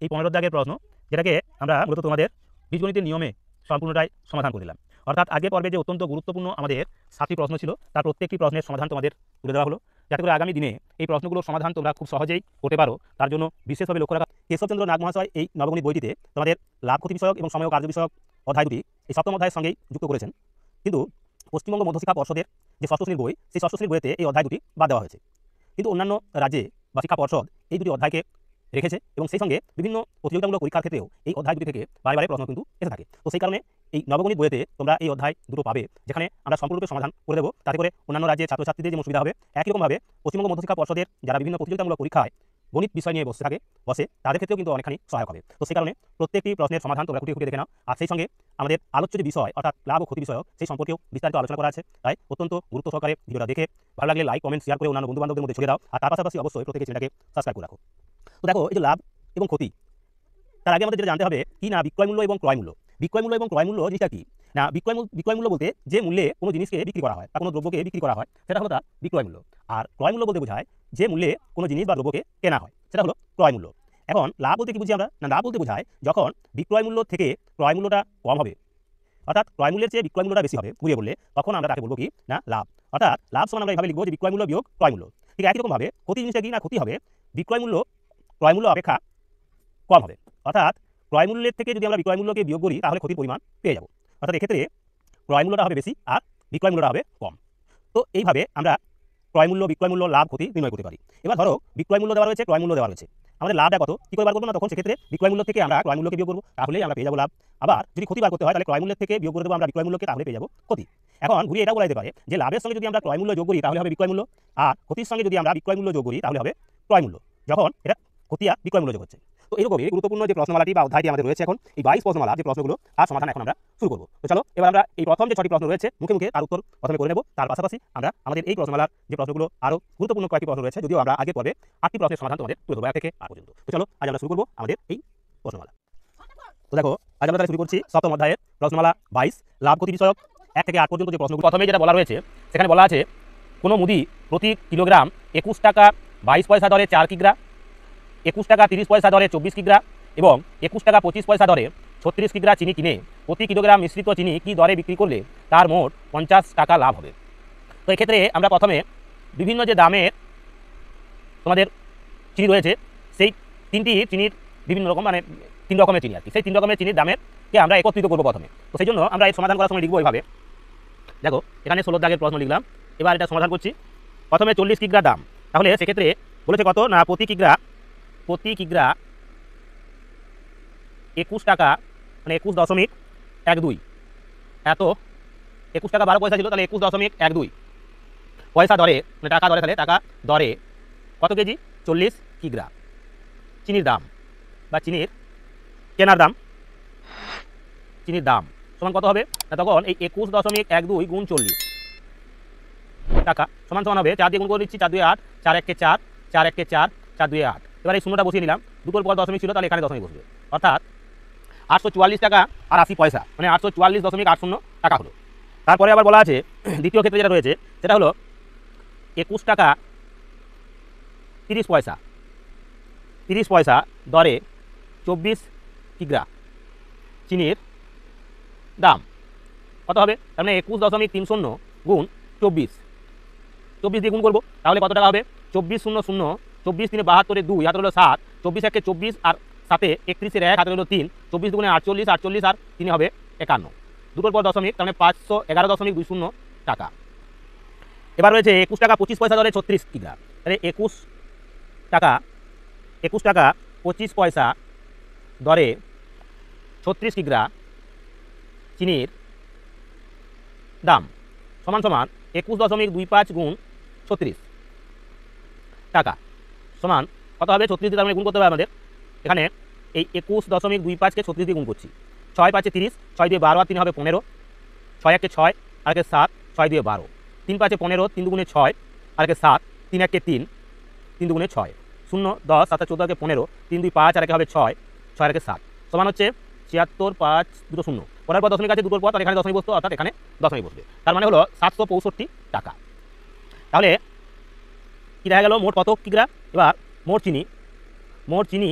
এই 15 দাগের প্রশ্ন, যেটাকে আমরা মূলত তোমাদের বীজগণিতের নিয়মে সম্পূর্ণটাই সমাধান করে দিলাম। অর্থাৎ আগের পর্বে যে অত্যন্ত গুরুত্বপূর্ণ আমাদের 7টি প্রশ্ন ছিল তার প্রত্যেকটি প্রশ্নের সমাধান তোমাদের তুলে দেওয়া হলো, যাতে করে আগামী দিনে এই প্রশ্নগুলোর সমাধান তোমরা খুব সহজেই করতে পারো। তার জন্য বিশেষভাবে লক্ষ্য রাখা কেশবচন্দ্র নাগ মহাশয় এই নবগণিত বইটিতে তোমাদের লাভ ক্ষতি বিষয়ক এবং সময় ও কার্য বিষয়ক অধ্যায় দুটি এই 7ম অধ্যায়ের সঙ্গেই যুক্ত করেছেন, কিন্তু পশ্চিমবঙ্গ মধ্যশিক্ষা পর্ষদের যে 6ষ্ঠ শ্রেণীর বই সেই 6ষ্ঠ শ্রেণীর বইতে এই অধ্যায় দুটি বাদ দেওয়া হয়েছে, কিন্তু অন্যান্য রাজ্যে বা শিক্ষা পর্ষদ এই দুটি অধ্যায়কে রেখেছে এবং সেই সঙ্গে বিভিন্ন প্রতিযোগিতামূলক পরীক্ষার ক্ষেত্রেও এই অধ্যায় দুটি থেকে বারে প্রশ্ন কিন্তু এসে থাকে। তো সেই কারণে এই নবগণিত বইতে তোমরা এই অধ্যায় দুটো পাবে, যেখানে আমরা সম্পূর্ণরূপে সমাধান করে দেবো, তাতে করে অন্যান্য রাজ্যের ছাত্রছাত্রীদের যেমন সুবিধা হবে, একই রকমভাবে পশ্চিমবঙ্গ মধ্যশিক্ষা পর্ষদের যারা বিভিন্ন প্রতিযোগিতামূলক পরীক্ষায় গণিত বিষয় নিয়ে বসে তাদের ক্ষেত্রেও কিন্তু অনেকখানি সহায়ক হবে। তো সেই কারণে প্রত্যেকটি প্রশ্নের সমাধান তোমরা খুঁটিয়ে দেখে নাও, আর সেই সঙ্গে আমাদের আলোচ্য যে বিষয় অর্থাৎ লাভ ও ক্ষতি বিষয় সেই সম্পর্কেও বিস্তারিত আলোচনা করা আছে। তাই অত্যন্ত গুরুত্ব সহকারে ভিডিওটা দেখে ভালো লাগলে লাইক কমেন্ট শেয়ার করে অন্যান্য বন্ধুবান্ধবদের মধ্যে ছড়িয়ে দাও, আর তার পাশাপাশি অবশ্যই প্রত্যেকে চ্যানেলটাকে সাবস্ক্রাইব করে রাখো। তো দেখো এই যে লাভ এবং ক্ষতি, তার আগে আমাদের যেটা জানতে হবে কি না বিক্রয় মূল্য এবং ক্রয় মূল্য। বিক্রয় মূল্য এবং ক্রয় মূল্য জিনিসটা কি না বিক্রয় মূল্য বলতে যে মূল্যে কোনো জিনিসকে বিক্রি করা হয় বা কোনো দ্রব্যকে বিক্রি করা হয় সেটা হলো তার বিক্রয় মূল্য। আর ক্রয় মূল্য বলতে বোঝায় যে মূল্যে কোনো জিনিস বা দ্রব্যকে কেনা হয় সেটা হলো ক্রয় মূল্য। এখন লাভ বলতে কি বুঝি আমরা না লাভ বলতে বোঝায় যখন বিক্রয় মূল্য থেকে ক্রয় মূল্যটা কম হবে, অর্থাৎ ক্রয় মূল্যের চেয়ে বিক্রয় মূল্যটা বেশি হবে ঘুরিয়ে বললে, তখন আমরা তাকে বলবো কি না লাভ। অর্থাৎ লাভ সমান আমরা এইভাবে লিখবো যে বিক্রয় মূল্য বিয়োগ ক্রয় মূল্য। ঠিক একই রকমভাবে ক্ষতি জিনিসটা কি না ক্ষতি হবে বিক্রয় মূল্য ক্রয় মূল্য অপেক্ষা কম হবে, অর্থাৎ ক্রয় মূল্যের থেকে যদি আমরা বিক্রয় মূল্যকে বিয়োগ করি তাহলে ক্ষতির পরিমাণ পেয়ে যাব। অর্থাৎ এক্ষেত্রে ক্রয় মূল্যটা হবে বেশি আর বিক্রয় মূল্যটা হবে কম। তো এইভাবে আমরা ক্রয় মূল্য বিক্রয় মূল্য লাভ ক্ষতি নির্ণয় করতে পারি। এবার ধরো বিক্রয় মূল্য দেওয়া রয়েছে ক্রয় মূল্য দেওয়া রয়েছে, আমাদের লাভটা কত কী করে বার করবো না, তখন সেক্ষেত্রে বিক্রয় মূল্য থেকে আমরা ক্রয় মূল্যকে বিয়োগ করবো, তাহলেই আমরা পেয়ে যাবো লাভ। আবার যদি ক্ষতি বার করতে হয় তাহলে ক্রয় মূল্যের থেকে বিয়োগ করে দেবো আমরা বিক্রয় মূল্যকে, তাহলে পেয়ে যাবো ক্ষতি। এখন ঘুরিয়ে এটা বলা যেতে পারে যে লাভের সঙ্গে যদি আমরা ক্রয় মূল্য যোগ করি তাহলে হবে বিক্রয় মূল্য, আর ক্ষতির সঙ্গে যদি আমরা বিক্রয় মূল্য যোগ করি তাহলে হবে ক্রয় মূল্য, যখন এটা ক্ষতি আর বিক্রয় মূল্য যোগ হচ্ছে। তো এরকমই গুরুত্বপূর্ণ যে প্রশ্নমালাটি বা অধ্যায়টি আমাদের রয়েছে এখন, এই 22 প্রশ্নমালা যে প্রশ্নগুলো তার সমাধান এখন আমরা শুরু করবো। তো চলো এবার আমরা এই প্রথম যে 6টি প্রশ্ন রয়েছে মুখে মুখে তার উত্তর প্রথমে করে নেব, তার পাশাপাশি আমরা আমাদের এই প্রশ্নমালার যে প্রশ্নগুলো আরও গুরুত্বপূর্ণ কয়েকটি প্রশ্ন রয়েছে, যদিও আমরা আগের পর্বে 8টি প্রশ্নের সমাধান তোমাদের তুলে ধরবো 1 থেকে 8 পর্যন্ত। তো চলো আজ আমরা শুরু করবো আমাদের এই প্রশ্নমালা। তো দেখো আজ আমরা তাহলে শুরু করছি সপ্তম অধ্যায়ের প্রশ্নমালা 22 লাভ ক্ষতি বিষয়ক 1 থেকে 8 পর্যন্ত যে প্রশ্নগুলো। প্রথমে যেটা বলা রয়েছে সেখানে বলা আছে কোনো মুদি প্রতি কিলোগ্রাম 21 টাকা 22 পয়সা দরে 4 কিগ্রা, 21 টাকা 30 পয়সা দরে 24 কিগ্রা এবং 21 টাকা 25 পয়সা দরে 36 কিগ্রা চিনি কিনে প্রতি কিলোগ্রাম মিশ্রিত চিনি কি দরে বিক্রি করলে তার মোট 50 টাকা লাভ হবে। তো এক্ষেত্রে আমরা প্রথমে বিভিন্ন যে দামের তোমাদের চিনি রয়েছে সেই তিনটি চিনির বিভিন্ন রকম মানে 3 রকমের চিনি আর কি, সেই 3 রকমের চিনির দামেরকে আমরা একত্রিত করবো প্রথমে। তো সেই জন্য আমরা এই সমাধান করার সময় লিখবো এইভাবে, দেখো এখানে 16 দাগের প্রশ্ন লিখলাম, এবার এটা সমাধান করছি। প্রথমে 40 কিগ্রা দাম, তাহলে সেক্ষেত্রে বলেছে কত না প্রতি কিগ্রা 21 টাকা মানে 21.12 এত 21 টাকা 12 পয়সা ছিল, তাহলে 21.12 পয়সা দরে মানে টাকা দরে, তাহলে টাকা দরে কত কেজি 40 কিগ্রা চিনির দাম বা চিনির কেনার দাম, চিনির দাম সমান কত হবে না, তখন এই 21.12 গুণ 40 টাকা সমান সমান হবে 4 দিয়ে গুণ করে দিচ্ছি, 4 2 8, 4 1 4, 4 1 4, 4 2 8। এবার এই শূন্যটা বসিয়ে নিলাম, দুটোর পর দশমিক ছিল তাহলে এখানে দশমিক বসবে, অর্থাৎ 844 টাকা আর 80 পয়সা মানে 844.80 টাকা হলো। তারপরে আবার বলা আছে দ্বিতীয় ক্ষেত্রে যেটা রয়েছে সেটা হলো 21 টাকা 30 পয়সা দরে 24 কিগ্রা চিনির দাম কত হবে, তার মানে 21.30 গুণ 24 দিয়ে গুণ করবো, তাহলে কত টাকা হবে 2400, 24 3 72 2 হাতে হলো 7, 24 1 24 আর 7 31 1 হাতে হলো 3, 24 দুগুণে 48, 48 আর 3 হবে 51, দুটোর পর দশমিক, তার মানে 511.20 টাকা। এবার রয়েছে 21 টাকা 25 পয়সা দরে 36 কিগ্রা, তাহলে 21 টাকা 25 পয়সা দরে 36 কিগ্রা চিনির দাম সমান সমান 21.25 গুণ 36 টাকা সমান কত হবে 36 দিয়ে, তার মানে গুণ করতে হবে আমাদের, এখানে এই 21.25কে 36 দিয়ে গুণ করছি, 6 5 30, 6 দিয়ে 12 আর 3 হবে 15, 6 1 6 আর 1 7, 6 দিয়ে 12, 3 5 15, 3 দুগুণে 6 আর 1 7, 3 1 3, 3 দুগুণে 6, 0 10 7 14 15, 3 2 5 আর 1 হবে 6, 6 আর 1 7 সমান হচ্ছে 76 5 2 0, পরের পর দশমিক আছে দুটোর পর, তার এখানে দশমিক বসতো অর্থাৎ এখানে দশমিক বসবে, তার মানে হলো 765 টাকা। তাহলে কি দেখা গেল মোট কত কিগ্রা, এবার মোট চিনি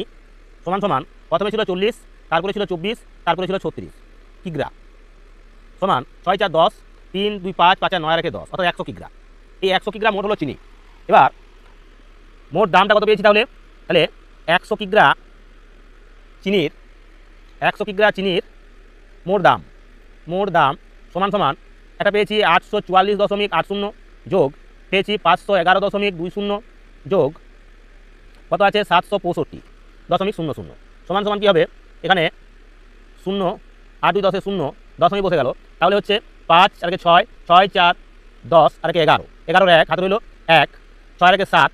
সমান সমান প্রথমে ছিল 40, তারপরে ছিল 24, তারপরে ছিল 36 কিগ্রা সমান 6 4 10, 3 2 5 5 আর 9 আর 1 10 অর্থাৎ 100 কিগ্রা। এই 100 কিগ্রা মোট হলো চিনি। এবার মোট দামটা কত পেয়েছি তাহলে 100 কিগ্রা চিনির মোট দাম সমান সমান এটা পেয়েছি 844.80 যোগ পেয়েছি 511.20 যোগ কত আছে 765.00 সমান সমান কী হবে, এখানে 0 8 2 10 0 দশমিক বসে গেল, তাহলে হচ্ছে 5 আর 6 6 4 10 আর 11 11 1 হাতে রইল 1, 6 আর 7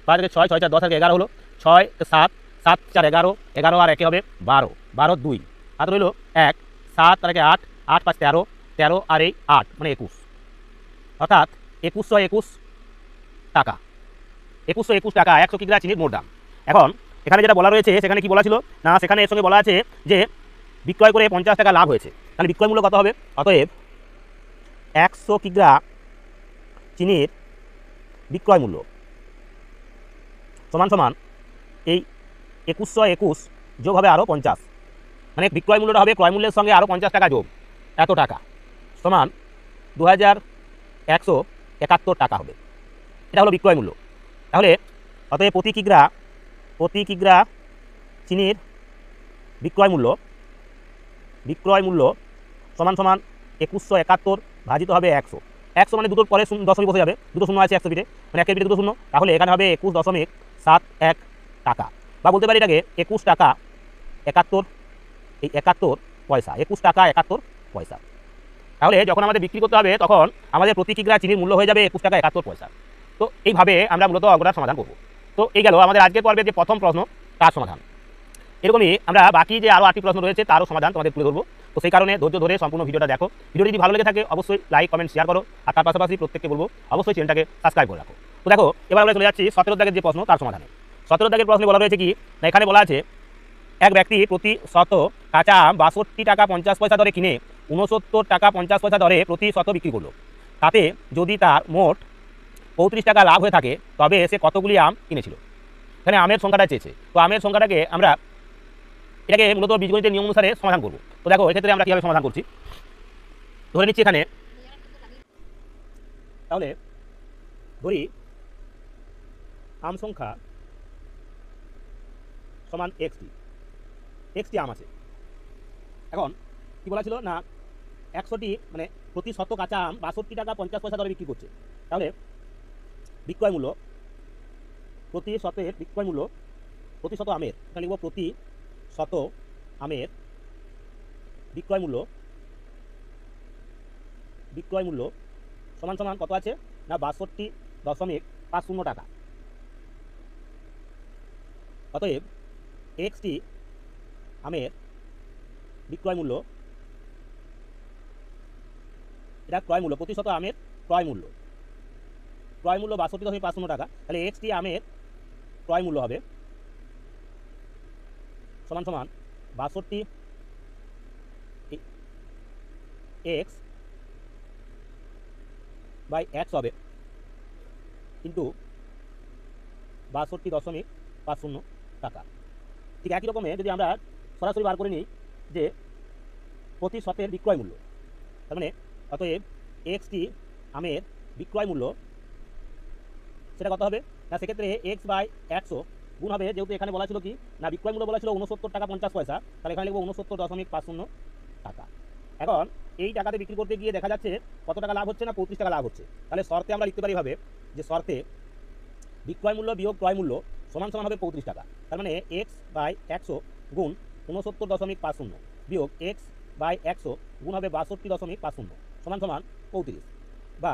5 আর 6 6 4 10 আর 11 হলো 6 7 7 4 11 11 আর 1 হবে 12 12 2 হাতে রইল 1, 7 আর 8 8 5 13 13 আর 8 মানে 21, অর্থাৎ 2121 টাকা 100 কিগ্রা চিনির মোট দাম। এখন এখানে যেটা বলা রয়েছে সেখানে কি বলা ছিল না, সেখানে এর সঙ্গে বলা আছে যে বিক্রয় করে 50 টাকা লাভ হয়েছে, তাহলে বিক্রয় মূল্য কত হবে, অতএব 100 কিগ্রা চিনির বিক্রয় মূল্য সমান সমান এই 2121 যোগ হবে আরও 50, মানে বিক্রয় মূল্যটা হবে ক্রয় মূল্যের সঙ্গে আরও 50 টাকা যোগ এত টাকা সমান 2171 টাকা হবে, এটা হলো বিক্রয় মূল্য। তাহলে অতএব প্রতি কিগ্রা চিনির বিক্রয় মূল্য সমান সমান 2171 ভাজিত হবে 100 মানে দুটোর পরে দশমিক বসে যাবে, দুটো শূন্য আছে 100 পিঠে মানে 1 পিঠে দুটো শূন্য, তাহলে এখানে হবে 21.71 টাকা। বা বলতে পারি এটাকে 21 টাকা 71 এই 71 পয়সা, 21 টাকা 71 পয়সা। তাহলে যখন আমাদের বিক্রি করতে হবে তখন আমাদের প্রতি কিগ্রা চিনির মূল্য হয়ে যাবে 21 টাকা 71 পয়সা। তো এইভাবে আমরা মূলত অঙ্কটার সমাধান করব। তো এই গেল আমাদের আজকের পর্বে যে প্রথম প্রশ্ন তার সমাধান। এরকমই আমরা বাকি যে আরও 8টি প্রশ্ন রয়েছে তারও সমাধান তোমাদের তুলে ধরবো। তো সেই কারণে ধৈর্য ধরে সম্পূর্ণ ভিডিওটা দেখো। ভিডিও যদি ভালো লেগে থাকে অবশ্যই লাইক কমেন্ট শেয়ার করো, আর তার পাশাপাশি প্রত্যেককে বলবো অবশ্যই চ্যানেলটাকে সাবস্ক্রাইব করে রাখো। তো দেখো এবার আমরা চলে যাচ্ছি 17 দাগের যে প্রশ্ন তার সমাধানে। 17 দাগের প্রশ্নে বলা রয়েছে কি না, এখানে বলা আছে এক ব্যক্তি প্রতি শত কাঁচা আম 62 টাকা 50 পয়সা দরে কিনে 69 টাকা 50 পয়সা দরে প্রতি শত বিক্রি করলো। তাতে যদি তার মোট 35 টাকা লাভ হয়ে থাকে তবে সে কতগুলি আম কিনেছিল। এখানে আমের সংখ্যাটা চেয়েছে। তো আমের সংখ্যাটাকে আমরা এটাকে মূলত বীজগণিতের নিয়ম অনুসারে সমাধান করব। তো দেখো এক্ষেত্রে আমরা কীভাবে সমাধান করছি, ধরে নিচ্ছি এখানে, তাহলে ধরি আম সংখ্যা সমান এক্সটি আম আছে। এখন কি বলা ছিল না 100টি মানে প্রতি শত কাঁচা আম 62 টাকা 50 পয়সা দরে বিক্রি করছে। তাহলে বিক্রয় মূল্য প্রতি শতের বিক্রয় মূল্য প্রতি শত আমের, এখানে লিখব প্রতি শত আমের বিক্রয় মূল্য সমান সমান কত আছে না 62.50 টাকা। অতএব এক্সটি আমের বিক্রয় মূল্য, এটা ক্রয় মূল্য, প্রতি শত আমের ক্রয় মূল্য 62.50 টাকা। তাহলে এক্সটি আমের ক্রয় মূল্য হবে সমান সমান 62 এক্স বাই এক্স হবে কিন্তু 62.50 টাকা। ঠিক একই রকমে যদি আমরা সরাসরি বার করে নিই যে প্রতি শতের বিক্রয় মূল্য, তার মানে অতএব এক্সটি আমের বিক্রয় মূল্য সেটা কত হবে না, সেক্ষেত্রে এক্স বাই 100 গুণ হবে, যেহেতু এখানে বলা ছিল কি না বিক্রয় মূল্য বলা ছিল 69 টাকা 50 পয়সা, তাহলে এখানে লিখব 69.50 টাকা। এখন এই টাকাতে বিক্রি করতে গিয়ে দেখা যাচ্ছে কত টাকা লাভ হচ্ছে না 35 টাকা লাভ হচ্ছে। তাহলে শর্তে আমরা লিখতে পারি ভাবে যে শর্তে বিক্রয় মূল্য বিয়োগ ক্রয় মূল্য সমান সমান হবে 35 টাকা। তার মানে এক্স বাই 100 গুণ 69.50 বিয়োগ এক্স বাই 100 গুণ হবে 62.50 সমান সমান 35, বা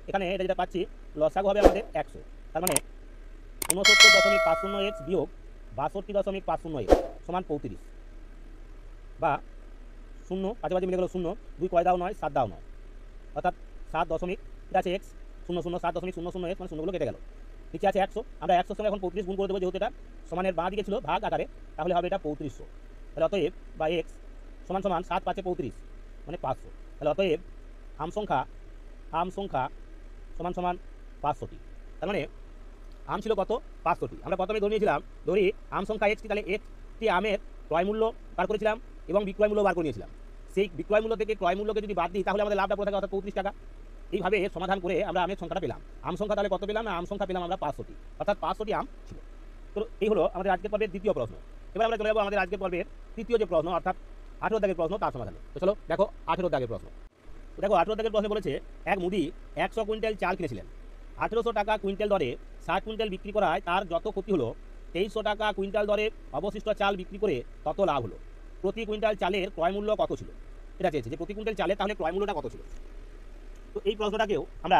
এখানে এটা যেটা পাচ্ছি লসাগু হবে আমাদের 100। তার মানে 69.50 এক্স বিয়োগ 62.50 এক্স সমান 35, বা 0 পাশাপাশি মিলে গেল 0, 2 কয় দাও 9, 7 দাও 9, অর্থাৎ 7 দশমিক এটা আছে এক্স 0.700 এক্স মানে শূন্যগুলো কেটে গেল। নিচে আছে 100, আমরা 100 সঙ্গে এখন 35 গুণ করে দেবো, যেহেতু এটা সমানের বাঁ দিকে ছিল ভাগ আকারে, তাহলে হবে এটা 3500। তাহলে অতএব বা এক্স সমান সমান 7 5 35 মানে 500। তাহলে অতএব আম সংখ্যা সমান সমান 500টি। তার মানে আম ছিল কত 500টি। আমরা প্রথমে ধরে নিয়েছিলাম ধরি আম সংখ্যা এক্সটি, তাহলে একটি আমের ক্রয় মূল্য বার করেছিলাম এবং বিক্রয় মূল্য বার করে নিয়েছিলাম। সেই বিক্রয় মূল্য থেকে ক্রয় মূল্যকে যদি বাদ দিই তাহলে আমাদের লাভটা পড়ে থাকে অর্থাৎ 35 টাকা। এইভাবে সমাধান করে আমরা আমের সংখ্যাটা পেলাম। আম সংখ্যা তাহলে কত পেলাম না, আম সংখ্যা পেলাম আমরা 500টি, অর্থাৎ 500টি আম ছিল। তো এই হলো আমাদের আজকের পর্বের দ্বিতীয় প্রশ্ন। এবার আমরা চলে যাবো আমাদের আজকের পর্বের তৃতীয় যে প্রশ্ন অর্থাৎ 18 দাগের প্রশ্ন তার সমাধানে। তো চলো দেখো 18 দাগের প্রশ্ন। দেখো 18 দাগের প্রশ্নে বলেছে এক মুদি 100 কুইন্টাল চাল কিনেছিলেন, 1800 টাকা কুইন্টাল দরে 60 কুইন্টাল বিক্রি করায় তার যত ক্ষতি হলো 2300 টাকা কুইন্টাল দরে অবশিষ্ট চাল বিক্রি করে তত লাভ হলো। প্রতি কুইন্টাল চালের ক্রয় মূল্য কত ছিল, এটা চেয়েছে যে প্রতি কুইন্টাল চালে তাহলে ক্রয় মূল্যটা কত ছিল। তো এই প্রশ্নটাকেও আমরা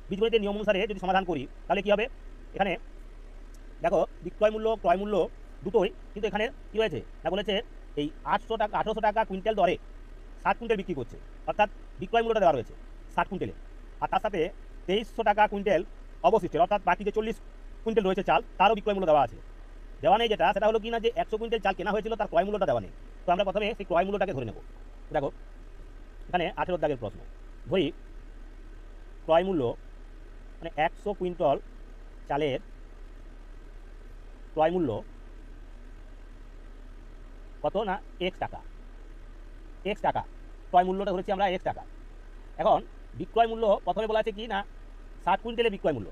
বীজগণিতের নিয়ম অনুসারে যদি সমাধান করি তাহলে কি হবে, এখানে দেখো বিক্রয় মূল্য ক্রয় মূল্য দুটোই, কিন্তু এখানে কি হয়েছে না বলেছে এই 1800 টাকা কুইন্টাল দরে 60 কুইন্টাল বিক্রি করছে, অর্থাৎ বিক্রয় মূল্যটা দেওয়া রয়েছে 60 কুইন্টালে, আর তার সাথে 2300 টাকা কুইন্টাল অবশিষ্টের, অর্থাৎ বাকি যে 40 কুইন্টাল রয়েছে চাল তারও বিক্রয় মূল্য দেওয়া আছে। দেওয়া নেই যেটা সেটা হলো কি না যে 100 কুইন্টাল চাল কেনা হয়েছিল তার ক্রয় মূল্যটা দেওয়া নেই। তো আমরা প্রথমে সেই ক্রয় মূল্যটাকে ধরে নেব। দেখো এখানে 18 দাগের প্রশ্ন, ধরি ক্রয় মূল্য মানে 100 কুইন্টাল চালের ক্রয় মূল্য কত না এক্স টাকা ক্রয় মূল্যটা ধরেছি আমরা এক্স টাকা। এখন বিক্রয় মূল্য প্রথমে বলা আছে কি না 60 কুইন্টালের বিক্রয় মূল্য,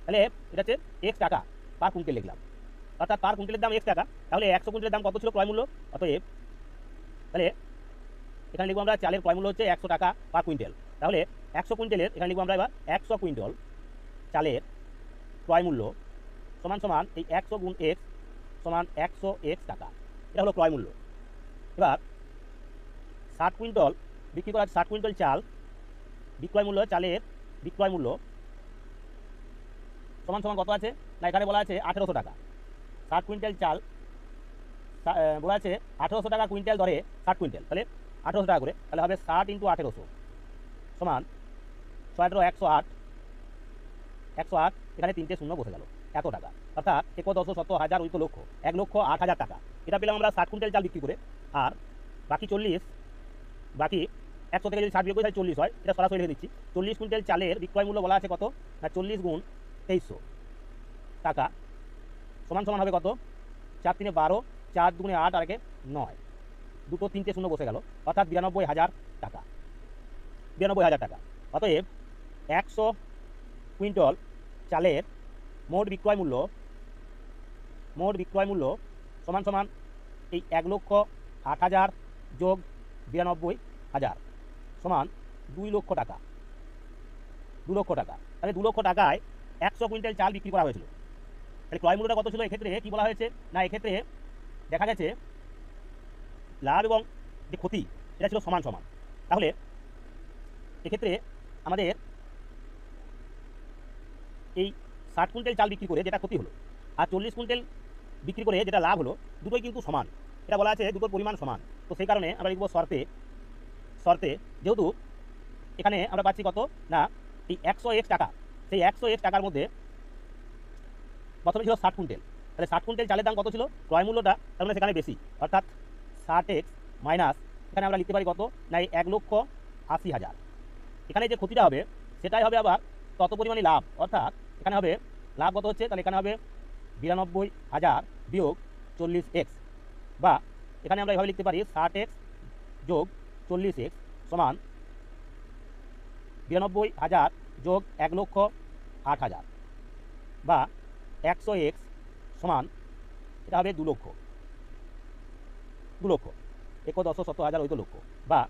তাহলে এটা হচ্ছে এক্স টাকা পার কুইন্টাল লিখলাম, অর্থাৎ পার কুইন্টালের দাম এক্স টাকা। তাহলে 100 কুইন্টালের দাম কত ছিল ক্রয় মূল্য, অতএব তাহলে এখানে লিখবো আমরা চালের ক্রয় মূল্য হচ্ছে 100 টাকা পার কুইন্টাল। তাহলে 100 কুইন্টালের এখানে লিখবো আমরা এবার 100 কুইন্টাল চালের ক্রয় মূল্য সমান সমান এই 100 গুণ এক্স সমান 100 এক্স টাকা, এটা হলো ক্রয় মূল্য। এবার 60 কুইন্টাল বিক্রি করা 60 কুইন্টাল চাল, বিক্রয় মূল্য, চালের বিক্রয় মূল্য সমান সমান কত আছে না, এখানে বলা আছে 1800 টাকা। 60 কুইন্টাল চাল বলা আছে 1800 টাকা কুইন্টাল দরে 60 কুইন্টাল, তাহলে 1800 টাকা করে, তাহলে হবে 60 × 1800 সমান 6 108, 108 এখানে 3টে শূন্য বসে গেল, এত টাকা। অর্থাৎ 11 শত হাজার ওই তো লক্ষ, 1,08,000 টাকা। এটা পেলাম আমরা 60 কুইন্টাল চাল বিক্রি করে। আর বাকি 40, বাকি 100 থেকে যদি 60 বিয়োগ করি তাহলে 40 হয়, এটা সরাসরি লিখে দিচ্ছি। 40 কুইন্টাল চালের বিক্রয় মূল্য বলা আছে কত না 40 গুণ 2300 টাকা সমান সমান হবে কত, 4 3 12, 4 2 8 আর 1 9, দুটো 3টে শূন্য বসে গেল, অর্থাৎ 92,000 টাকা। 92,000 টাকা। অতএব 100 কুইন্টাল চালের মোট বিক্রয় মূল্য সমান সমান এই 1,08,000 যোগ 92,000 সমান 2 লক্ষ টাকা। 2 লক্ষ টাকা, তাহলে 2 লক্ষ টাকায় 100 কুইন্টাল চাল বিক্রি করা হয়েছিল। তাহলে ক্রয় মূল্যটা কত ছিল? এক্ষেত্রে কি বলা হয়েছে না, এক্ষেত্রে দেখা গেছে লাভ এবং যে ক্ষতি এটা ছিল সমান সমান। তাহলে এক্ষেত্রে আমাদের এই 60 কুইন্টাল চাল বিক্রি করে যেটা ক্ষতি হলো আর 40 কুইন্টাল বিক্রি করে যেটা লাভ হলো, দুটোই কিন্তু সমান। এটা বলা আছে দুটোর পরিমাণ সমান। তো সেই কারণে আমরা লিখব শর্তে যেহেতু এখানে আমরা পাচ্ছি কত না এই 100 এক্স টাকা, সেই 100 এক্স টাকার মধ্যে প্রথমে ছিল 60 কুইন্টাল, তাহলে 60 কুইন্টাল চালের দাম কত ছিল, ক্রয় মূল্যটা তার মানে সেখানে বেশি, অর্থাৎ 60x মাইনাস এখানে আমরা লিখতে পারি কত না এই 1,80,000। এখানে যে ক্ষতিটা হবে সেটাই হবে আবার তত পরিমাণে লাভ, অর্থাৎ এখানে হবে লাভ কত হচ্ছে, তাহলে এখানে হবে 92,000 বিয়োগ 40x, বা এখানে আমরা এভাবে লিখতে পারি 60x যোগ 40x সমান 92,000 যোগ 1,08,000, বা 100x সমান এটা হবে 2 লক্ষ। 11 শত হাজার ওই তো লক্ষ, বা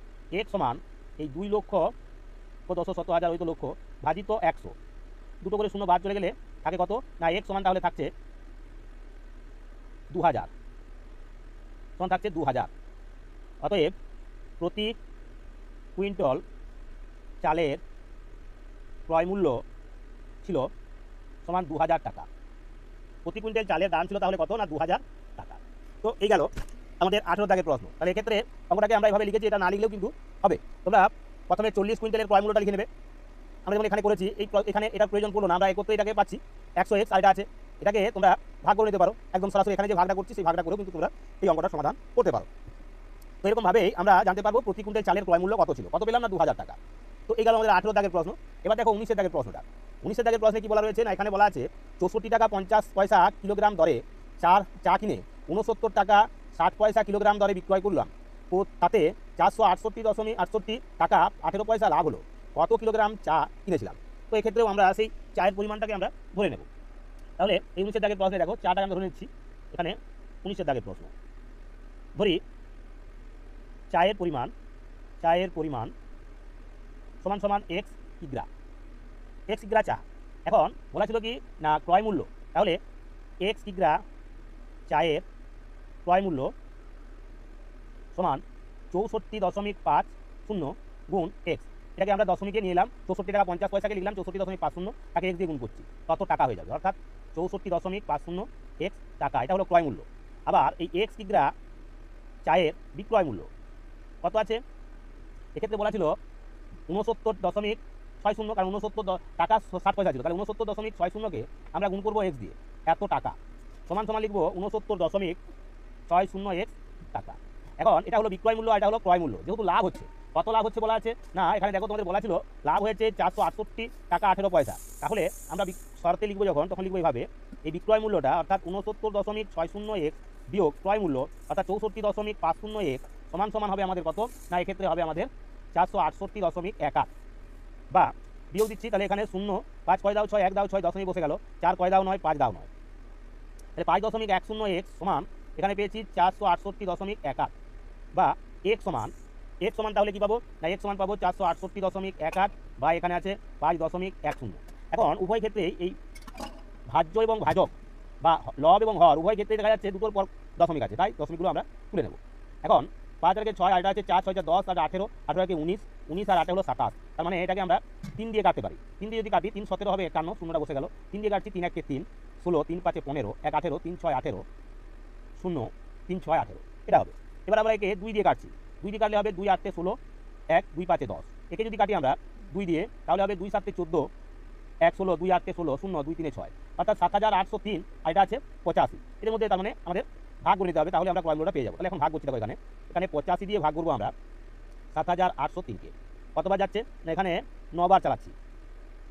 x সমান এই 2 লক্ষ 11 শত হাজার ওই তো লক্ষ ভাজিত 100, দুটো করে শূন্য বাদ চলে গেলে থাকে কত না x সমান তাহলে থাকছে 2000, সমান থাকছে 2000। অতএব প্রতি কুইন্টাল চালের ক্রয় মূল্য ছিল সমান 2000 টাকা। প্রতি কুইন্টাল চালের দাম ছিল তাহলে কত না 2000 টাকা। তো এই গেল আমাদের 18 দাগের প্রশ্ন। তাহলে এক্ষেত্রে অঙ্কটাকে আমরা এভাবে লিখেছি, এটা না লিখলেও কিন্তু হবে। তোমরা প্রথমে 40 কুইন্টালের ক্রয় মূল্যটা লিখে নেবে। আমরা যেমন এখানে করেছি, এখানে এটার প্রয়োজন পড়লো না, আমরা একত্রে এটাকে পাচ্ছি 100x, আর এটা আছে, এটাকে তোমরা ভাগ করে নিতে পারো একদম সরাসরি। এখানে যে ভাগটা করছি সেই ভাগটা করেও কিন্তু তোমরা এই অঙ্কটার সমাধান করতে পারো। তো এরকমভাবেই আমরা জানতে পারবো প্রতি কুইন্টাল চালের ক্রয় মূল্য কত ছিল, কত পেলাম না 2000 টাকা। তো এই গেল আমাদের 18 দাগের প্রশ্ন। এবার দেখো 19 দাগের প্রশ্নটা। 19 দাগের প্রশ্নে কি বলা রয়েছে না, এখানে বলা আছে 64 টাকা 50 পয়সা কিলোগ্রাম দরে চা কিনে 69 টাকা 60 পয়সা কিলোগ্রাম দরে বিক্রয় করলাম, তাতে 468.68 টাকা 18 পয়সা লাভ হলো, কত কিলোগ্রাম চা কিনেছিলাম। তো এক্ষেত্রেও আমরা সেই চায়ের পরিমাণটাকে আমরা ধরে নেব। তাহলে এই 19 দাগের প্রশ্নে দেখো চাটাকে আমরা ধরে নিচ্ছি। এখানে 19 দাগের প্রশ্ন ধরি চায়ের পরিমাণ সমান সমান x কিগ্রা চা। এখন বলা ছিল কি না ক্রয় মূল্য, তাহলে x কিগ্রা চায়ের ক্রয় মূল্য সমান 64.50 গুণ x। এটাকে আমরা দশমিকে নিয়ে এলাম, 64 টাকা 50 পয়সাকে লিখলাম 64.50, তাকে x দিয়ে গুণ করছি, কত টাকা হয়ে যাবে, অর্থাৎ 64.50 x টাকা। এটা হলো ক্রয় মূল্য। আবার এই x কিগ্রা চায়ের বিক্রয় মূল্য কত আছে, এক্ষেত্রে বলা ছিল 69.60, কারণ 69 টাকা 60 পয়সা ছিল, তাহলে 69.60কে আমরা গুণ করবো x দিয়ে, এত টাকা সমান সমান লিখবো 69.60 x টাকা। এখন এটা হলো বিক্রয় মূল্য, এটা হলো ক্রয় মূল্য। যেহেতু লাভ হচ্ছে, কত লাভ হচ্ছে বলা আছে না, এখানে দেখো তোমাদের বলা ছিল লাভ হয়েছে 468 টাকা 18 পয়সা। তাহলে আমরা শর্তে লিখবো যখন, তখন লিখবো এইভাবে, এই বিক্রয় মূল্যটা অর্থাৎ 69.60 x বিয়োগ ক্রয় মূল্য অর্থাৎ 64.50 x সমান সমান হবে আমাদের কত না, এক্ষেত্রে হবে আমাদের 468.18, বা বিয়োগ দিচ্ছি, তাহলে এখানে 0 5 কয় দাও 6, 1 দাও 6, দশমিক বসে গেল, 4 কয় দাও 9, 5 দাও 9, তাহলে 5.10 x সমান এখানে পেয়েছি 468.18, বা x সমান তাহলে কি পাবো না, x সমান পাবো 468.18, বা এখানে আছে 5.10। এখন উভয় ক্ষেত্রেই এই ভাজ্য এবং ভাজক বা লব এবং হর উভয় ক্ষেত্রে দেখা যাচ্ছে দুটোর পর দশমিক আছে, তাই দশমিকগুলো আমরা তুলে নেব। এখন 5 আর 6, আর এটা আছে 4 6 10 আর 18, 18 19, 19 আর 8 হলো 27। তার মানে এটাকে আমরা 3 দিয়ে কাটতে পারি। 3 দিয়ে যদি কাটি 3 17 হবে 51, শূন্যটা বসে গেল। 3 দিয়ে কাটছি 3 1 3 16, 3 5 15, 1 18, 3 6 18, 0 3 6 18, এটা হবে। এবার আমরা একে 2 দিয়ে কাটছি। 2 দিয়ে কাটলে হবে 2 8 16, 1 2 5 10। একে যদি কাটি আমরা 2 দিয়ে তাহলে হবে 2 7 14, 1 16, 2 8 16, 0 2 3 6, অর্থাৎ 7803, আর এটা আছে 85। এর মধ্যে তার মানে আমাদের ভাগ করে নিতে হবে, তাহলে আমরা ক্রয়মূল্যটা পেয়ে যাবো। তাহলে এখন ভাগ করছি, দেখো এখানে 85 দিয়ে ভাগ করবো আমরা 7803কে। কতবার যাচ্ছে না, এখানে 9 বার চালাচ্ছি।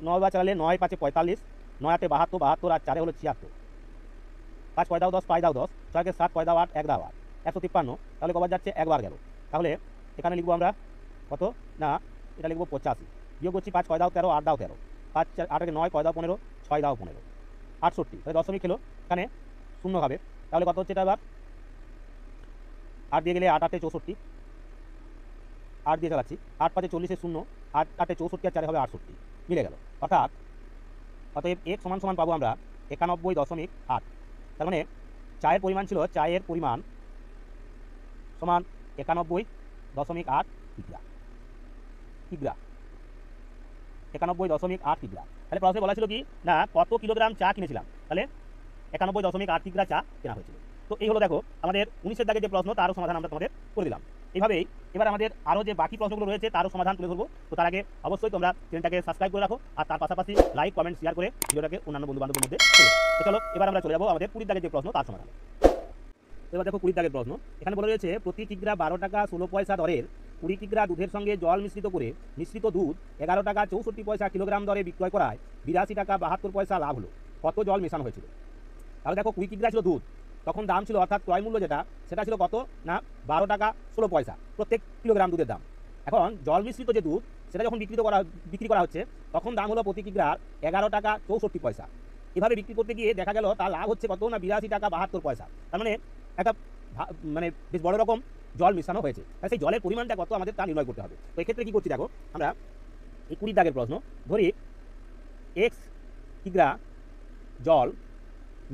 9 বার চালালে 9 5 45, 9 8 72, 72 আর 4 হলো 76, 5 5 দাও 10, 5 দাও 10, 6 কে 7, 5 দাও 8, 1 দাও 8, 153। তাহলে কবার যাচ্ছে, একবার গেল। তাহলে এখানে লিখবো আমরা কত না, এটা লিখবো 85। বিয়োগ করছি 5 5 দাও 13, 8 দাও 13, 5 8 9, 5 দাও 15, 6 দাও 15, 68। তাহলে দশমিক খেলো, এখানে শূন্য হবে। তাহলে কত হচ্ছে এটা, এবার 8 দিয়ে গেলে 8 8 64, 8 দিয়ে চালাচ্ছি, 8 5 40, 0 8 8 64 আর 4 হবে 68, মিলে গেল। অর্থাৎ অতএব x সমান সমান পাবো আমরা 91.8। তার মানে চায়ের পরিমাণ ছিল, চায়ের পরিমাণ সমান 91.8 কিগ্রা। 91.8 কিগ্রা। তাহলে প্রশ্নে বলা ছিল কি না, কত কিলোগ্রাম চা কিনেছিলাম, তাহলে 91.8 কিগ্রা চা কেনা হয়েছিল। তো এই হলো দেখো আমাদের 19-এর দাগের যে প্রশ্ন, তারও সমাধান আমরা তোমাদের করে দিলাম। এইভাবেই এবার আমাদের আরও যে বাকি প্রশ্নগুলো রয়েছে তারও সমাধান তুলে ধরবো। তো তার আগে অবশ্যই তোমরা চ্যানেলটাকে সাবস্ক্রাইব করে রাখো, আর তার পাশাপাশি লাইক কমেন্ট শেয়ার করে ভিডিওটাকে অন্যান্য বন্ধু বান্ধবের মধ্যে ছেড়ে দাও। তো চলো এবার আমরা চলে যাবো আমাদের 20 দাগের যে প্রশ্ন তার সমাধান। এবার দেখো 20 দাগের প্রশ্ন, এখানে বলা রয়েছে প্রতি কিগ্রা 12 টাকা 16 পয়সা দরের 20 কিগ্রা দুধের সঙ্গে জল মিশ্রিত করে মিশ্রিত দুধ 11 টাকা 64 পয়সা কিলোগ্রাম দরে বিক্রয় করায় 82 টাকা 72 পয়সা লাভ হলো। কত জল মেশানো হয়েছিল? তাহলে দেখো 20 কিগ্রা ছিল দুধ, তখন দাম ছিল, অর্থাৎ ক্রয় মূল্য যেটা সেটা ছিল কত না 12 টাকা 16 পয়সা প্রত্যেক কিলোগ্রাম দুধের দাম। এখন জল মিশ্রিত যে দুধ সেটা যখন বিক্রি করা হচ্ছে, তখন দাম হলো প্রতি কিগ্রার 11 টাকা 64 পয়সা। এভাবে বিক্রি করতে গিয়ে দেখা গেল তার লাভ হচ্ছে কত না 82 টাকা 72 পয়সা। তার মানে একটা মানে বেশ বড় রকম জল মিশানো হয়েছে। তাই সেই জলের পরিমাণটা কত আমাদের তা নির্ণয় করতে হবে। তো এক্ষেত্রে কী করছি দেখো, আমরা এই 20 দাগের প্রশ্ন ধরি, এক্স কিগ্রা জল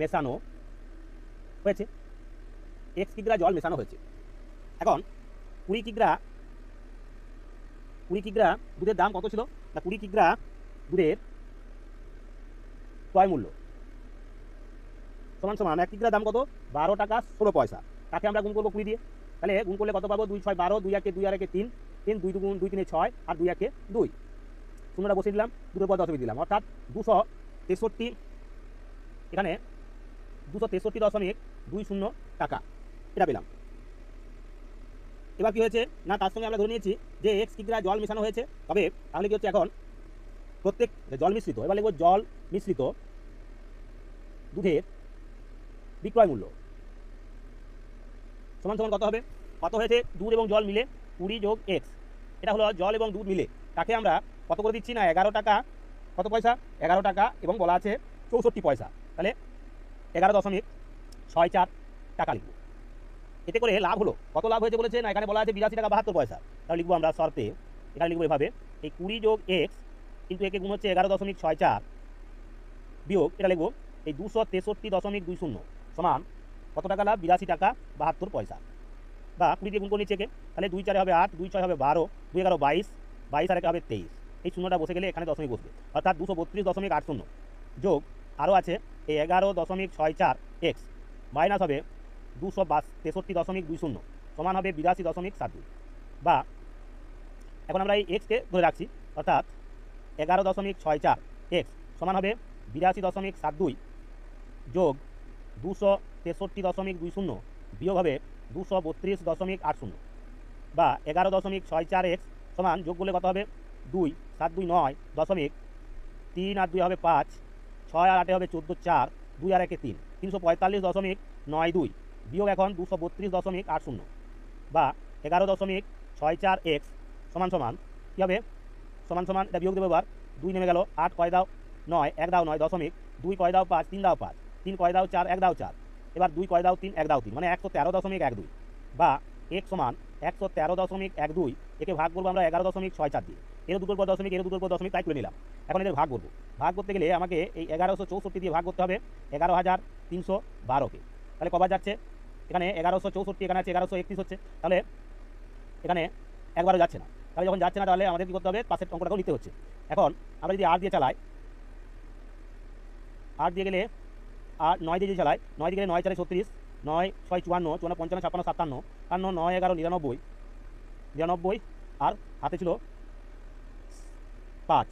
মেশানো হয়েছে, এক্স কিগ্রা জল মেশানো হয়েছে। এখন 20 কিগ্রা দুধের দাম কত ছিল না, 20 কিগ্রা দুধের ক্রয় মূল্য সমান সমান 1 কিগ্রা দাম কত 12 টাকা 16 পয়সা। তাকে আমরা গুণ করবো 20 দিয়ে, তাহলে গুণ করলে কত পাবো, 2 6 12, 2 1 2 আর 1 3, 3 2 2 2 3 6 আর 2 1 2, শূন্যটা বসিয়ে দিলাম, দুটোর পর দশমিক দিলাম, অর্থাৎ 263, এখানে 263.20 টাকা এটা পেলাম। এবার কি হয়েছে না, তার সঙ্গে আমরা ধরে নিয়েছি যে এক্স কিগ্রা জল মেশানো হয়েছে। তবে তাহলে কি হচ্ছে, এখন প্রত্যেক জল মিশ্রিত, এবার লিখব জল মিশ্রিত দুধের বিক্রয় মূল্য সমান সমান কত হবে, কত হয়েছে দুধ এবং জল মিলে 20 যোগ এক্স, এটা হলো জল এবং দুধ মিলে, তাকে আমরা কত করে দিচ্ছি না 11 টাকা কত পয়সা 11 টাকা এবং বলা আছে 64 পয়সা, তাহলে 11.64 টাকা লিখব। এতে করে লাভ হলো, কত লাভ হয়েছে বলেছে না, এখানে বলা আছে 82 টাকা 72 পয়সা। তাহলে লিখবো আমরা শর্তে, এখানে লিখবো এভাবে, এই 20 যোগ এক্স কিন্তু একে গুণ হচ্ছে 11.64 বিয়োগ এটা লিখবো এই 263.20 সমান কত টাকা লাভ 82 টাকা 72 পয়সা, বা 20 দিয়ে গুণ করে নিচ্ছে একে, তাহলে 2 4 হবে 8, 2 6 হবে 12, 2 11 22, 22 আর 1 হবে 23, এই শূন্যটা বসে গেলে এখানে দশমিক বসবে, অর্থাৎ 232.80 যোগ আরও আছে এই 11.64 এক্স মাইনাস হবে 263.20 সমান হবে 82.72, বা এখন আমরা এই এক্সকে ধরে রাখছি, অর্থাৎ 11.64 এক্স সমান হবে 82.72 যোগ 263.20 বিয়োগ হবে 232.80, বা 11.64 এক্স সমান যোগ করলে কত হবে 2 7 2 9 দশমিক 3 আর 2 হবে 5, 6 আর 8 হবে 14 4, 2 আর 1 3, 345.92 বিয়োগ এখন 232.80, বা 11.64 এক্স সমান সমান কী হবে, সমান সমান এটা বিয়োগ দেবো, এবার 2 নেমে গেল, 8 কয় দাও 9, 1 দাও 9 দশমিক, 2 কয় দাও 5, 3 দাও 5, 3 কয় দাও 4, 1 দাও 4, এবার 2 কয় দাও 3, 1 দাও 3, মানে 113.12, বা এক সমান 113.12 একে ভাগ করবো আমরা 11.64 দিয়ে, এর দুটোর পর দশমিক, এর দুটোর পর দশমিক, তাই তুলে নিলাম। এখন এদের ভাগ করবো। ভাগ করতে গেলে আমাকে এই 1164 দিয়ে ভাগ করতে হবে 11,312কে। তাহলে কবার যাচ্ছে? এখানে 1164, এখানে আছে 1131 হচ্ছে, তাহলে এখানে একবারও যাচ্ছে না। তাহলে যখন যাচ্ছে না তাহলে আমাদের কী করতে হবে? পাশের অঙ্কটাকেও নিতে হচ্ছে। এখন আমরা যদি 8 দিয়ে চালাই, 8 দিয়ে গেলে 8, 9 দিয়ে যদি চালাই, 9 দিয়ে গেলে 9 4 36, 9 6 54, 54 55 56 57, 58, 9 11 99, 99 আর হাতে ছিল 5।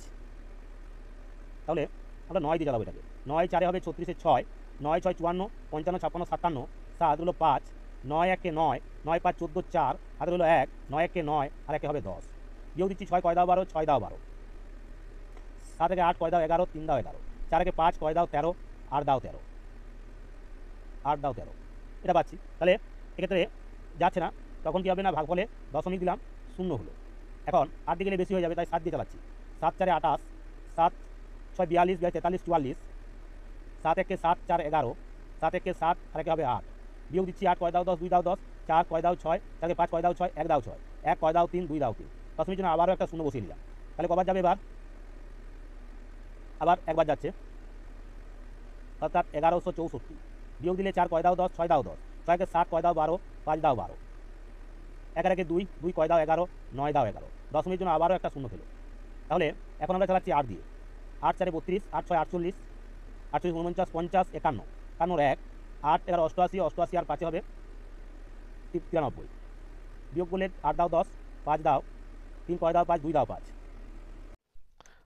তাহলে আমরা 9 দিয়ে চালাবো এটাকে। 9 4 হবে 36, 6, 9 6 54, 55 56 57, 7 হলো 5, 9 1 9, 9 5 14, 4 হাতে হলো 1, 9 1 9 আর 1 হবে 10। বিয়োগ দিচ্ছি 6 কয় দাও 12, 6 দাও 12, 7 8 কয় দাও 11, 3 দাও 11, 4 5 কয় দাও 13, 8 দাও 13, 8 দাও 13, এটা পাচ্ছি। তাহলে এক্ষেত্রে যাচ্ছে না, তখন কী হবে? না ভাগফলে দশমিক দিলাম, 0 হলো। এখন 8 দিয়ে গেলে বেশি হয়ে যাবে, তাই 7 দিয়ে চালাচ্ছি। 7 4 28, 7 6 42, 43 44, 7 1 7 4 11, 7 1 7 আর 1 হবে 8। বিয়োগ দিচ্ছি 8 কয় দাও 10, 2 দাও 10, 4 কয় দাও 6, 4 5 কয় দাও 6, 1 দাও 6, 1 কয় দাও 3, 2 দাও 3। দশমিক জন্য আবারও একটা 0 বসিয়ে নিলাম। তাহলে কবার যাবে এবার? আবার একবার যাচ্ছে, অর্থাৎ 1164। বিয়োগ দিলে 4 কয় দাও 10, 6 দাও 10, 6 কে 7 কয় দাও 12, 5 দাও 12, 1 1 2, 2 কয় দাও 11, 9 দাও 11। দশমিক জন্য আবারও একটা 0 পেল। তাহলে এখন আমরা চালাচ্ছি 8 দিয়ে। 8 4 32, 8 6 48, 48 49 50 51, 51 1, 8 11 88, 88 আর 5 হবে 93। বিয়োগ করলে 8 দাও 10, 5 দাও 3 কয় দাও 5, 2 দাও 5।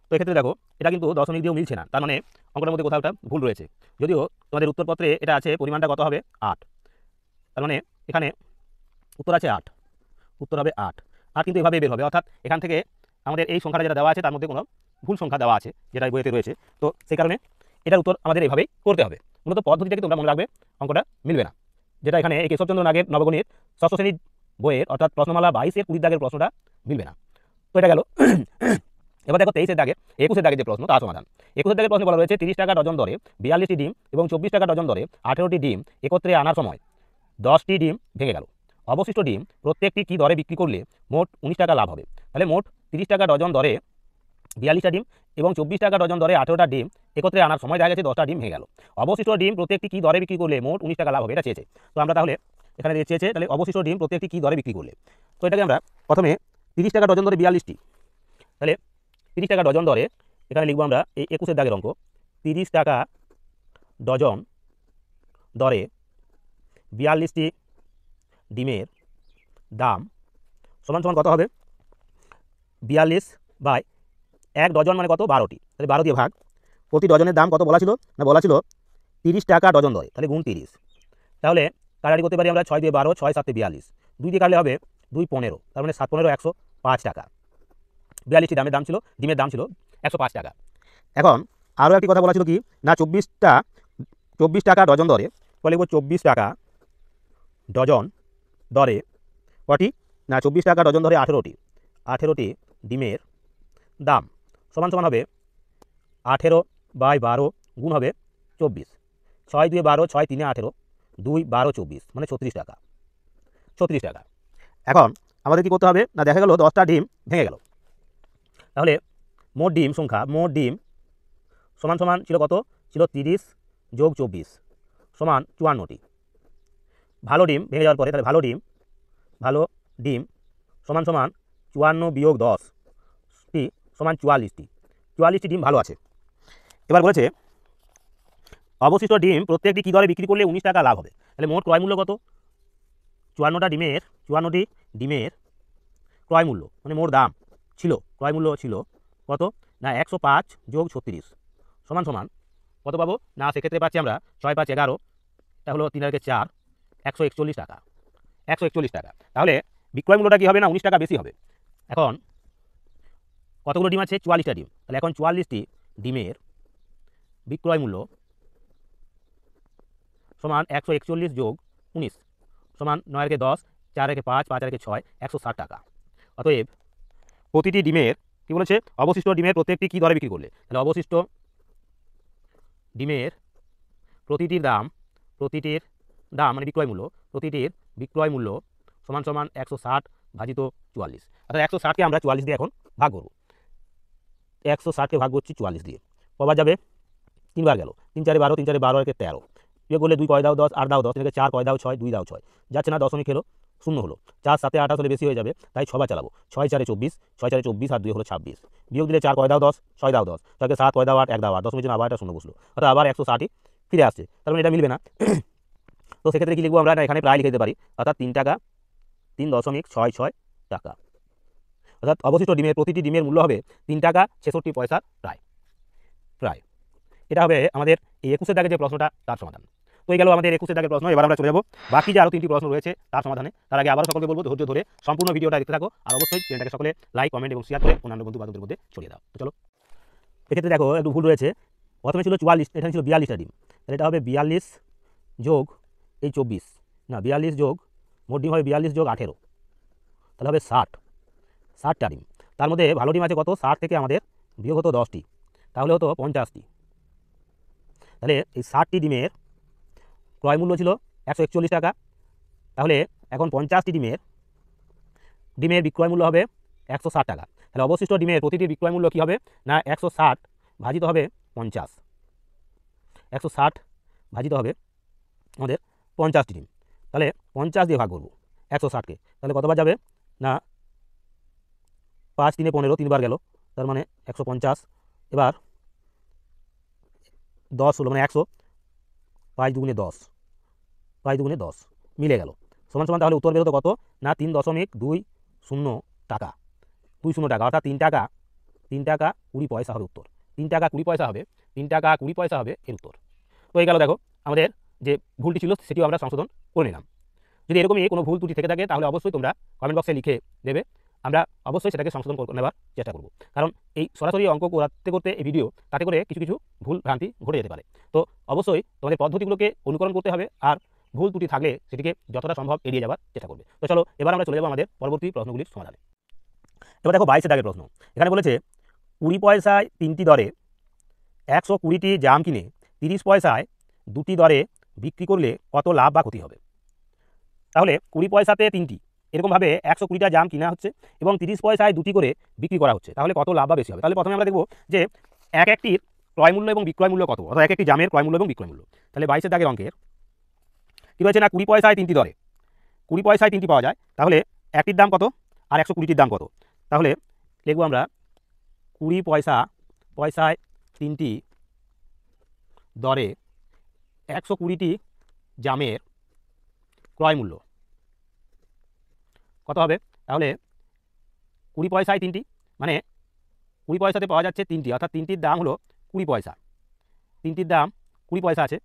তো এক্ষেত্রে দেখো এটা কিন্তু দশমিক দিয়েও মিলছে না, তার মানে অঙ্কটার মধ্যে কোথাও একটা ভুল রয়েছে। যদিও তোমাদের উত্তরপত্রে এটা আছে পরিমাণটা কত হবে? 8। তার মানে এখানে উত্তর আছে 8, উত্তর হবে 8। 8 কিন্তু এভাবেই বের হবে, অর্থাৎ এখান থেকে আমাদের এই সংখ্যাটা যেটা দেওয়া আছে তার মধ্যে কোনো ভুল সংখ্যা দেওয়া আছে, যেটা বইতে রয়েছে। তো সেই কারণে এটার উত্তর আমাদের এইভাবেই করতে হবে। মূলত পদ্ধতিটাকে তোমরা মনে রাখবে, অঙ্কটা মিলবে না। যেটা এখানে এই কেশবচন্দ্র নাগের নবগণিত ষষ্ঠ শ্রেণীর বইয়ের অর্থাৎ প্রশ্নমালা 22-এর 20 দাগের প্রশ্নটা মিলবে না। তো এটা গেল। এবার দেখো 23-এর দাগে 21-এর দাগের যে প্রশ্ন তার সমাধান। 21-এর দাগের প্রশ্নে বলা রয়েছে 30 টাকা ডজন দরে 42টি ডিম এবং 24 টাকা ডজন দরে 18টি ডিম একত্রে আনার সময় 10টি ডিম ভেঙে গেল। অবশিষ্ট ডিম প্রত্যেকটি কী দরে বিক্রি করলে মোট 19 টাকা লাভ হবে? তাহলে মোট 30 টাকা ডজন দরে 42টা ডিম এবং 24 টাকা ডজন দরে 18টা ডিম একত্রে আনার সময় দেখা গেছে 10টা ডিম ভেঙে গেল। অবশিষ্ট ডিম প্রত্যেকটি কী দরে বিক্রি করলে মোট 19 টাকা লাভ হবে? এটা চেয়েছে। তো আমরা তাহলে এখানে চেয়েছে, তাহলে অবশিষ্ট ডিম প্রত্যেকটি কী দরে বিক্রি করলে, তো এটাকে আমরা প্রথমে 30 টাকা ডজন দরে 42টি, তাহলে 30 টাকা ডজন দরে এখানে লিখবো আমরা এই 21-এর দাগের অঙ্ক, 30 টাকা ডজন দরে 42টি ডিমের দাম সমান সমান কত হবে? 42/1 ডজন মানে কত? 12টি, তাহলে 12 দিয়ে ভাগ। প্রতি ডজনের দাম কত বলা ছিল? না বলা ছিল 30 টাকা ডজন দরে, তাহলে গুণ 30। তাহলে কাটাকাটি করতে পারি আমরা, 6 দিয়ে 12, 6 7 42, 2 দিয়ে কাটলে হবে 2 15, তার মানে 7 15 105 টাকা। 42টি দামের দাম ছিল, ডিমের দাম ছিল 105 টাকা। এখন আরও একটি কথা বলা ছিল কি না, 24 টাকা ডজন দরে, তো লিখব 24 টাকা ডজন দরে কটি? না 24 টাকা ডজন দরে 18টি ডিমের দাম সমান সমান হবে 18/12 গুণ হবে 24, 6 2 12, 6 3 18, 2 12 24 মানে 36 টাকা। 36 টাকা। এখন আমাদের কি করতে হবে? না দেখা গেল 10টা ডিম ভেঙে গেল, তাহলে মোট ডিম সংখ্যা, মোট ডিম সমান সমান ছিল কত? ছিল 30 যোগ 24 সমান 54টি। ভালো ডিম ভেঙে যাওয়ার পরে, তাহলে ভালো ডিম সমান সমান 54 বিয়োগ 10টি সমান 44টি। 44টি ডিম ভালো আছে। এবার বলেছে অবশিষ্ট ডিম প্রত্যেকটি কী দরে বিক্রি করলে 19 টাকা লাভ হবে? তাহলে মোট ক্রয় মূল্য কত? 54টি ডিমের ক্রয় মূল্য মানে মোট দাম ছিল, ক্রয় মূল্য ছিল কত? না 105 যোগ 36 সমান সমান কত পাবো? না সেক্ষেত্রে পাচ্ছি আমরা 6 5 11, এটা হলো 3 আর 4, 141 টাকা। 141 টাকা। তাহলে বিক্রয় মূল্যটা কী হবে? না 19 টাকা বেশি হবে। এখন কতগুলো ডিম আছে? 44টা ডিম। তাহলে এখন 44টি ডিমের বিক্রয় মূল্য সমান 141 যোগ 19 সমান 9 আর 10, 4 আর 5, 5 আর 6, 160 টাকা। অতএব প্রতিটি ডিমের কী বলেছে? অবশিষ্ট ডিমের প্রত্যেকটি কী দরে বিক্রি করলে, তাহলে অবশিষ্ট ডিমের প্রতিটির দাম মানে বিক্রয় মূল্য, প্রতিটির বিক্রয় মূল্য সমান সমান 160 ভাজিত 44, অর্থাৎ 160কে আমরা 44 দিয়ে এখন ভাগ করব। 160কে ভাগ করছি 44 দিয়ে, কবার যাবে? 3বার গেল, 3 4 12, 3 4 12 একে 13, বিয়োগ করলে 2 কয় দাও 10, 8 দাও 10, এটাকে 4 কয় দাও 6, 2 দাও 6, যাচ্ছে না, দশমিক হলো, শূন্য হলো, 4 7 28 হলে বেশি হয়ে যাবে, তাই 6বার চালাবো, 6 4 24, 6 4 24 আর 2 হলো 26, বিয়োগ দিলে 4 কয় দাও 10, 6 দাও 10, 6কে 7 কয় দাও 8, 1 দাও 8, দশমিক জন্য আবার এটা শূন্য বসলো, অর্থাৎ আবার 160ই ফিরে আসছে, তার মানে এটা মিলবে না। তো সেক্ষেত্রে কি লিখবো আমরা? এখানে প্রায় লিখে দিতে পারি, অর্থাৎ 3 টাকা 3.66 টাকা, অর্থাৎ অবশিষ্ট ডিমের প্রতিটি ডিমের মূল্য হবে 3 টাকা 66 পয়সা প্রায়। এটা হবে আমাদের এই 21 দাগের যে প্রশ্নটা তার সমাধান। তো এই গেল আমাদের 21 দাগের প্রশ্ন। এবার আমরা চলে যাবো বাকি যে আরও 3টি প্রশ্ন রয়েছে তার সমাধানে। তার আগে আবারও সকলকে বলবো ধৈর্য ধরে সম্পূর্ণ ভিডিওটা দেখতে থাকো, আর অবশ্যই চ্যানেলটাকে সকলে লাইক, কমেন্ট এবং শেয়ার করে অন্যান্য বন্ধু বান্ধবদের মধ্যে ছড়িয়ে দাও। তো চলো, এক্ষেত্রে দেখো একটু ভুল রয়েছে, প্রথমে ছিল 44, এখানে ছিল 42টা ডিম, তাহলে এটা হবে 42 যোগ এই 24, না 42 যোগ, মোট ডিম হবে 42 যোগ 18, তাহলে হবে 60টা ডিম। তার মধ্যে ভালো ডিম আছে কত? 60 থেকে আমাদের বিয়োগ হতো 10টি, তাহলে হতো 50টি। তাহলে এই 60টি ডিমের ক্রয় মূল্য ছিল 141 টাকা, তাহলে এখন 50টি ডিমের বিক্রয় মূল্য হবে 160 টাকা। তাহলে অবশিষ্ট ডিমের প্রতিটি বিক্রয় মূল্য কী হবে? না 160 ভাজিত হবে 50, 160 ভাজিত হবে আমাদের 50টি ডিম, তাহলে 50 দিয়ে ভাগ করবো 160কে, তাহলে কতবার যাবে? না 5 3 15, 3বার গেল, তার মানে 150, এবার 10 হলো, মানে 100, 5 দুগুণে 10, 5 দুগুণে 10 মিলে গেল, সমান সমান, তাহলে উত্তর বেরোতো কত? না 3.20 টাকা, 20 টাকা, অর্থাৎ 3 টাকা 20 পয়সা হবে উত্তর, 3 টাকা 20 পয়সা হবে, 3 টাকা 20 পয়সা হবে এর উত্তর। তো এই গেল, দেখো আমাদের যে ভুলটি ছিল সেটিও আমরা সংশোধন করে নিলাম। যদি এরকমই কোনো ভুল ত্রুটি থেকে থাকে তাহলে অবশ্যই তোমরা কমেন্ট বক্সে লিখে দেবে, আমরা অবশ্যই সেটাকে সংশোধন নেওয়ার চেষ্টা করব, কারণ এই সরাসরি অঙ্ক করতে করতে এই ভিডিও তাতে করে কিছু কিছু ভুল ভ্রান্তি ঘটে যেতে পারে। তো অবশ্যই তোমাদের পদ্ধতিগুলোকে অনুকরণ করতে হবে, আর ভুল ত্রুটি থাকলে সেটিকে যতটা সম্ভব এড়িয়ে যাওয়ার চেষ্টা করবে। তো চলো, এবার আমরা চলে যাবো আমাদের পরবর্তী প্রশ্নগুলির সমাধানে। এবার দেখো 22 দাগের প্রশ্ন, এখানে বলেছে 20 পয়সায় 3টি দরে 120টি জাম কিনে 30 পয়সায় 2টি দরে বিক্রি করলে কত লাভ বা ক্ষতি হবে? তাহলে 20 পয়সাতে 3টি, এরকমভাবে 120টা জাম কিনা হচ্ছে এবং 30 পয়সায় 2টি করে বিক্রি করা হচ্ছে, তাহলে কত লাভ বা বেশি হবে? তাহলে প্রথমে আমরা দেখব যে একটির ক্রয় মূল্য এবং বিক্রয় মূল্য কত, অর্থাৎ এক একটি জামের ক্রয় মূল্য এবং বিক্রয় মূল্য। তাহলে 22 দাগের অঙ্কের কী রয়েছে? না 20 পয়সায় 3টি দরে, 20 পয়সায় 3টি পাওয়া যায়, তাহলে একটির দাম কত আর 120টির দাম কত? তাহলে লিখব আমরা 20 পয়সায় 3টি দরে 120টি জামের ক্রয় মূল্য কত হবে? তাহলে 20 পয়সায় 3টি, মানে 20 পয়সাতে পাওয়া যাচ্ছে 3টি, অর্থাৎ 3টির দাম হলো 20 পয়সা, 3টির দাম 20 পয়সা আছে,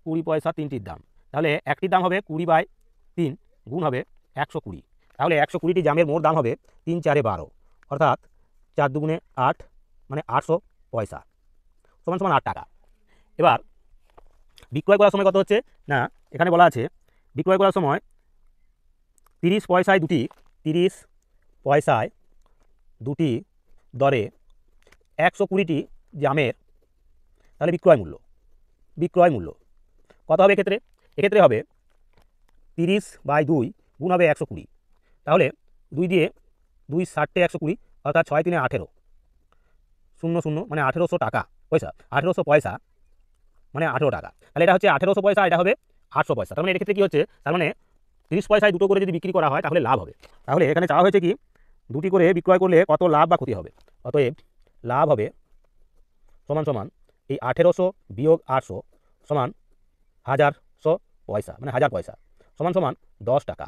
20 পয়সা 3টির দাম, তাহলে একটির দাম হবে 20/3 গুণ হবে 120, তাহলে 120টি জামের মোট দাম হবে 3 4 12, অর্থাৎ 4 দুগুণে 8, মানে 800 পয়সা, সমান সমান 8 টাকা। এবার বিক্রয় করার সময় কত হচ্ছে? না এখানে বলা আছে বিক্রয় করার সময় 30 পয়সায় 2টি, 30 পয়সায় 2টি দরে 120টি জামের, তাহলে বিক্রয় মূল্য কত হবে? এক্ষেত্রে হবে 30/2 গুণ হবে 120, তাহলে 2 দিয়ে 2 60 120, অর্থাৎ 6 3 18, 00, মানে 1800 টাকা পয়সা, 1800 পয়সা মানে 18 টাকা, তাহলে এটা হচ্ছে 1800 পয়সা, এটা হবে 800 পয়সা। তার মানে এক্ষেত্রে কী হচ্ছে? তার মানে 30 পয়সায় 2টো করে যদি বিক্রি করা হয় তাহলে লাভ হবে। তাহলে এখানে চাওয়া হয়েছে কি 2টি করে বিক্রয় করলে কত লাভ বা ক্ষতি হবে? অতএব লাভ হবে সমান সমান এই 1800 বিয়োগ 800 সমান 1000 পয়সা, মানে 1000 পয়সা, সমান সমান 10 টাকা,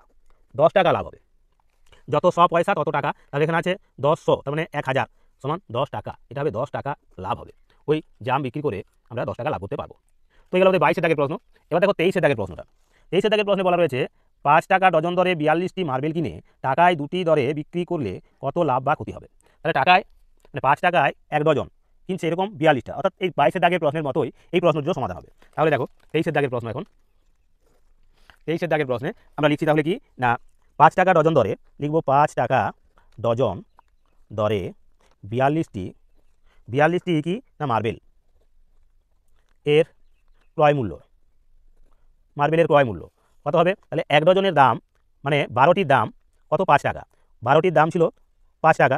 10 টাকা লাভ হবে। যত 100 পয়সা তত টাকা, তাহলে এখানে আছে 10 তার মানে 1000 সমান 10 টাকা, এটা হবে 10 টাকা লাভ হবে। ওই জাম বিক্রি করে আমরা 10 টাকা লাভ করতে পারবো। তো এগুলো আমাদের 22 দাগের প্রশ্ন। এবার দেখো 23 দাগের প্রশ্নটা। 23 দাগের প্রশ্নে বলা রয়েছে 5 টাকা ডজন দরে 42টি মার্বেল কিনে টাকায় 2টি দরে বিক্রি করলে কত লাভ বা ক্ষতি হবে? তাহলে টাকায়, মানে 5 টাকায় 1 ডজন কিনছে এরকম 42টা, অর্থাৎ এই 22 দাগের প্রশ্নের মতোই এই প্রশ্নটিও সমাধান হবে। তাহলে দেখো 23 দাগের প্রশ্ন, এখন 23 দাগের প্রশ্নে আমরা লিখছি তাহলে কি না 5 টাকা ডজন দরে লিখব 5 টাকা ডজন দরে 42টি কি না মার্বেল এর ক্রয় মূল্য, মার্বেলের ক্রয় মূল্য কত হবে? তাহলে 1 ডজনের দাম মানে 12টির দাম কত 5 টাকা, 12টির দাম ছিল 5 টাকা,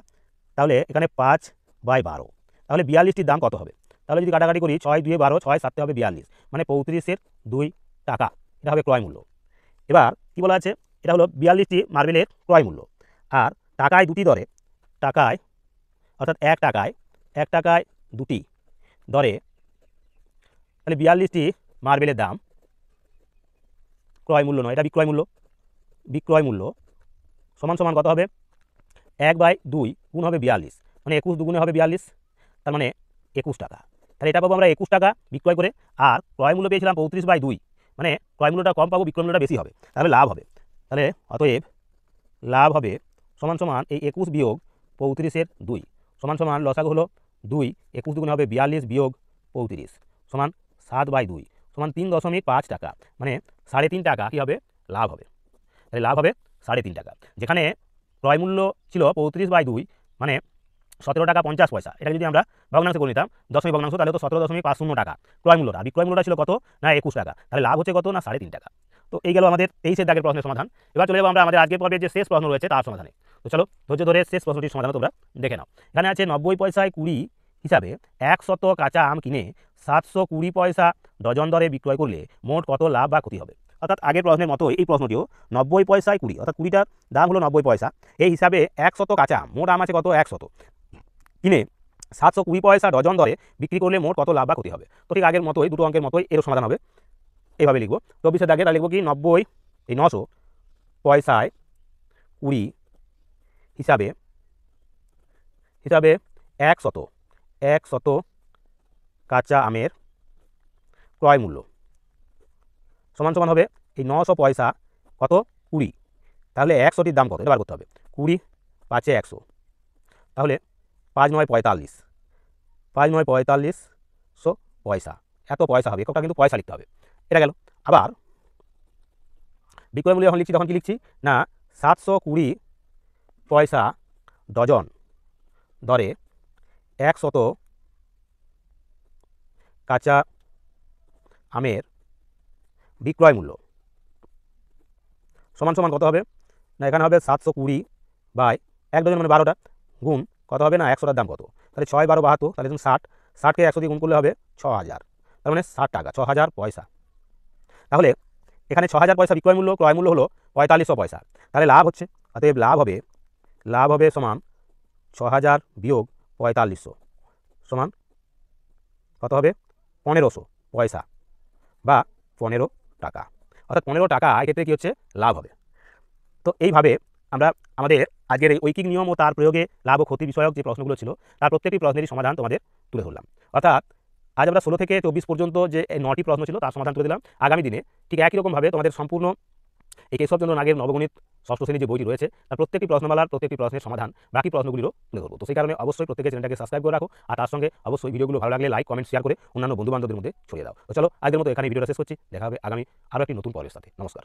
তাহলে এখানে 5/12, তাহলে 42টির দাম কত হবে? তাহলে যদি কাটাকাটি করি 6 2 12, 6 7 হবে 42, মানে 35-এর 2 টাকা, এটা হবে ক্রয় মূল্য। এবার কি বলা আছে, এটা হলো 42টি মার্বেলের ক্রয় মূল্য। আর টাকায় দুটি দরে, টাকায় অর্থাৎ 1 টাকায় দুটি দরে, তাহলে 42টি মার্বেলের দাম, ক্রয় মূল্য নয়, এটা বিক্রয় মূল্য। বিক্রয় মূল্য সমান সমান কত হবে? 1/2 গুণ হবে 42, মানে 21 দুগুণে হবে 42, তার মানে 21 টাকা। তাহলে এটা পাবো আমরা 21 টাকা বিক্রয় করে, আর ক্রয় মূল্য পেয়েছিলাম 35/2, মানে ক্রয় মূল্যটা কম পাবো, বিক্রয় মূল্যটা বেশি হবে, তাহলে লাভ হবে। তাহলে অতএব লাভ হবে সমান সমান এই 21 বিয়োগ 35-এর 2 সমান সমান লসাগু হলো 2, 21 দুগুণে হবে 42 বিয়োগ 35 সমান 7/2 সমান 3.5 টাকা, মানে 3.5 টাকা কী হবে? লাভ হবে। তাহলে লাভ হবে 3.5 টাকা। যেখানে ক্রয় মূল্য ছিল 35/2, মানে 17 টাকা 50 পয়সা, এটা যদি আমরা ভগ্নাংশ করে নিতাম, দশমিক ভগ্নাংশ, তাহলে তো 17.50 টাকা ক্রয় মূল্যটা। বিক্রয় মূল্যটা ছিল কত? না 21 টাকা। তাহলে লাভ হচ্ছে কত? না 3.5 টাকা। তো এই গেল আমাদের 23-এর দাগের প্রশ্নের সমাধান। এবার চলে যাবো আমরা আমাদের আজকের পর্বে যে শেষ প্রশ্ন রয়েছে তার সমাধানে। তো চলো ধৈর্য ধরে শেষ প্রশ্নটির সমাধান তোমরা দেখে নাও। এখানে আছে 90 পয়সায় 20 হিসাবে 100 কাঁচা আম কিনে 720 পয়সা ডজন দরে বিক্রয় করলে মোট কত লাভ বা ক্ষতি হবে? অর্থাৎ আগের প্রশ্নের মতোই এই প্রশ্নটিও 90 পয়সায় 20, অর্থাৎ 20টার দাম হলো 90 পয়সা, এই হিসাবে 100 কাঁচা আম, মোট আম আছে কত? 100, কিনে 720 পয়সা ডজন দরে বিক্রি করলে মোট কত লাভ বা ক্ষতি হবে? তো ঠিক আগের মতোই, দুটো অঙ্কের মতোই এরও সমাধান হবে। এইভাবে লিখবো। 24-এর দাগে তা লিখবো কি, 90 এই 900 পয়সায় 20 হিসাবে 100 কাঁচা আমের ক্রয় মূল্য সমান সমান হবে এই 900 পয়সা কত? 20, তাহলে 100টির দাম কত? এটা বার করতে হবে। 20 5-এ 100, তাহলে 5 9 45, 5 9 4500 পয়সা, এত পয়সা হবে। এককটা কিন্তু পয়সা লিখতে হবে, এটা গেল। আবার বিক্রয় মূল্য যখন লিখছি তখন কি লিখছি না 720 পয়সা ডজন দরে 100 কাঁচা আমের বিক্রয় মূল্য সমান সমান কত হবে? না এখানে হবে 720 বাই 1 ডজন মানে 12টা, গুণ কত হবে? না 100টার দাম কত? তাহলে 6 12 72, তাহলে তুমি 60কে 100 দিয়ে গুণ করলে হবে 6000, তার মানে 60 টাকা, 6000 পয়সা। তাহলে এখানে 6000 পয়সা বিক্রয় মূল্য, ক্রয় মূল্য হলো 4500 পয়সা, তাহলে লাভ হচ্ছে, অতএব লাভ হবে সমান 6000 বিয়োগ 4500 সমান কত হবে? 1500 পয়সা বা 15 টাকা, অর্থাৎ 15 টাকা এক্ষেত্রে কী হচ্ছে? লাভ হবে। তো এইভাবে আমরা আমাদের আজকের এই ঐকিক নিয়ম ও তার প্রয়োগে লাভ ও ক্ষতি বিষয়ক যে প্রশ্নগুলো ছিল তার প্রত্যেকটি প্রশ্নেরই সমাধান তোমাদের তুলে ধরলাম। অর্থাৎ আজ আমরা 16 থেকে 24 পর্যন্ত যে 9টি প্রশ্ন ছিল তার সমাধান তুলে দিলাম। আগামী দিনে ঠিক একই রকমভাবে তোমাদের সম্পূর্ণ এই কেশবচন্দ্র নাগের নবগণিত ষষ্ঠ শ্রেণীর যে বইটি রয়েছে তার প্রত্যেকটি প্রশ্নমালার প্রত্যেকটি প্রশ্নের সমাধান বাকি প্রশ্নগুলিরও তুলে ধরবো। তো সেই কারণে অবশ্যই প্রত্যেকের চ্যানেলটাকে সাবস্ক্রাইব করে রাখো, আর তার সঙ্গে অবশ্যই ভিডিওগুলো ভালো লাগলে লাইক কমেন্ট শেয়ার করে অন্যান্য বন্ধুবান্ধবদের মধ্যে ছড়িয়ে দাও। তো চলো আজকের মতো এখানে ভিডিওটা শেষ করছি, দেখা হবে আগামী আরও একটি নতুন পর্বের সাথে। নমস্কার।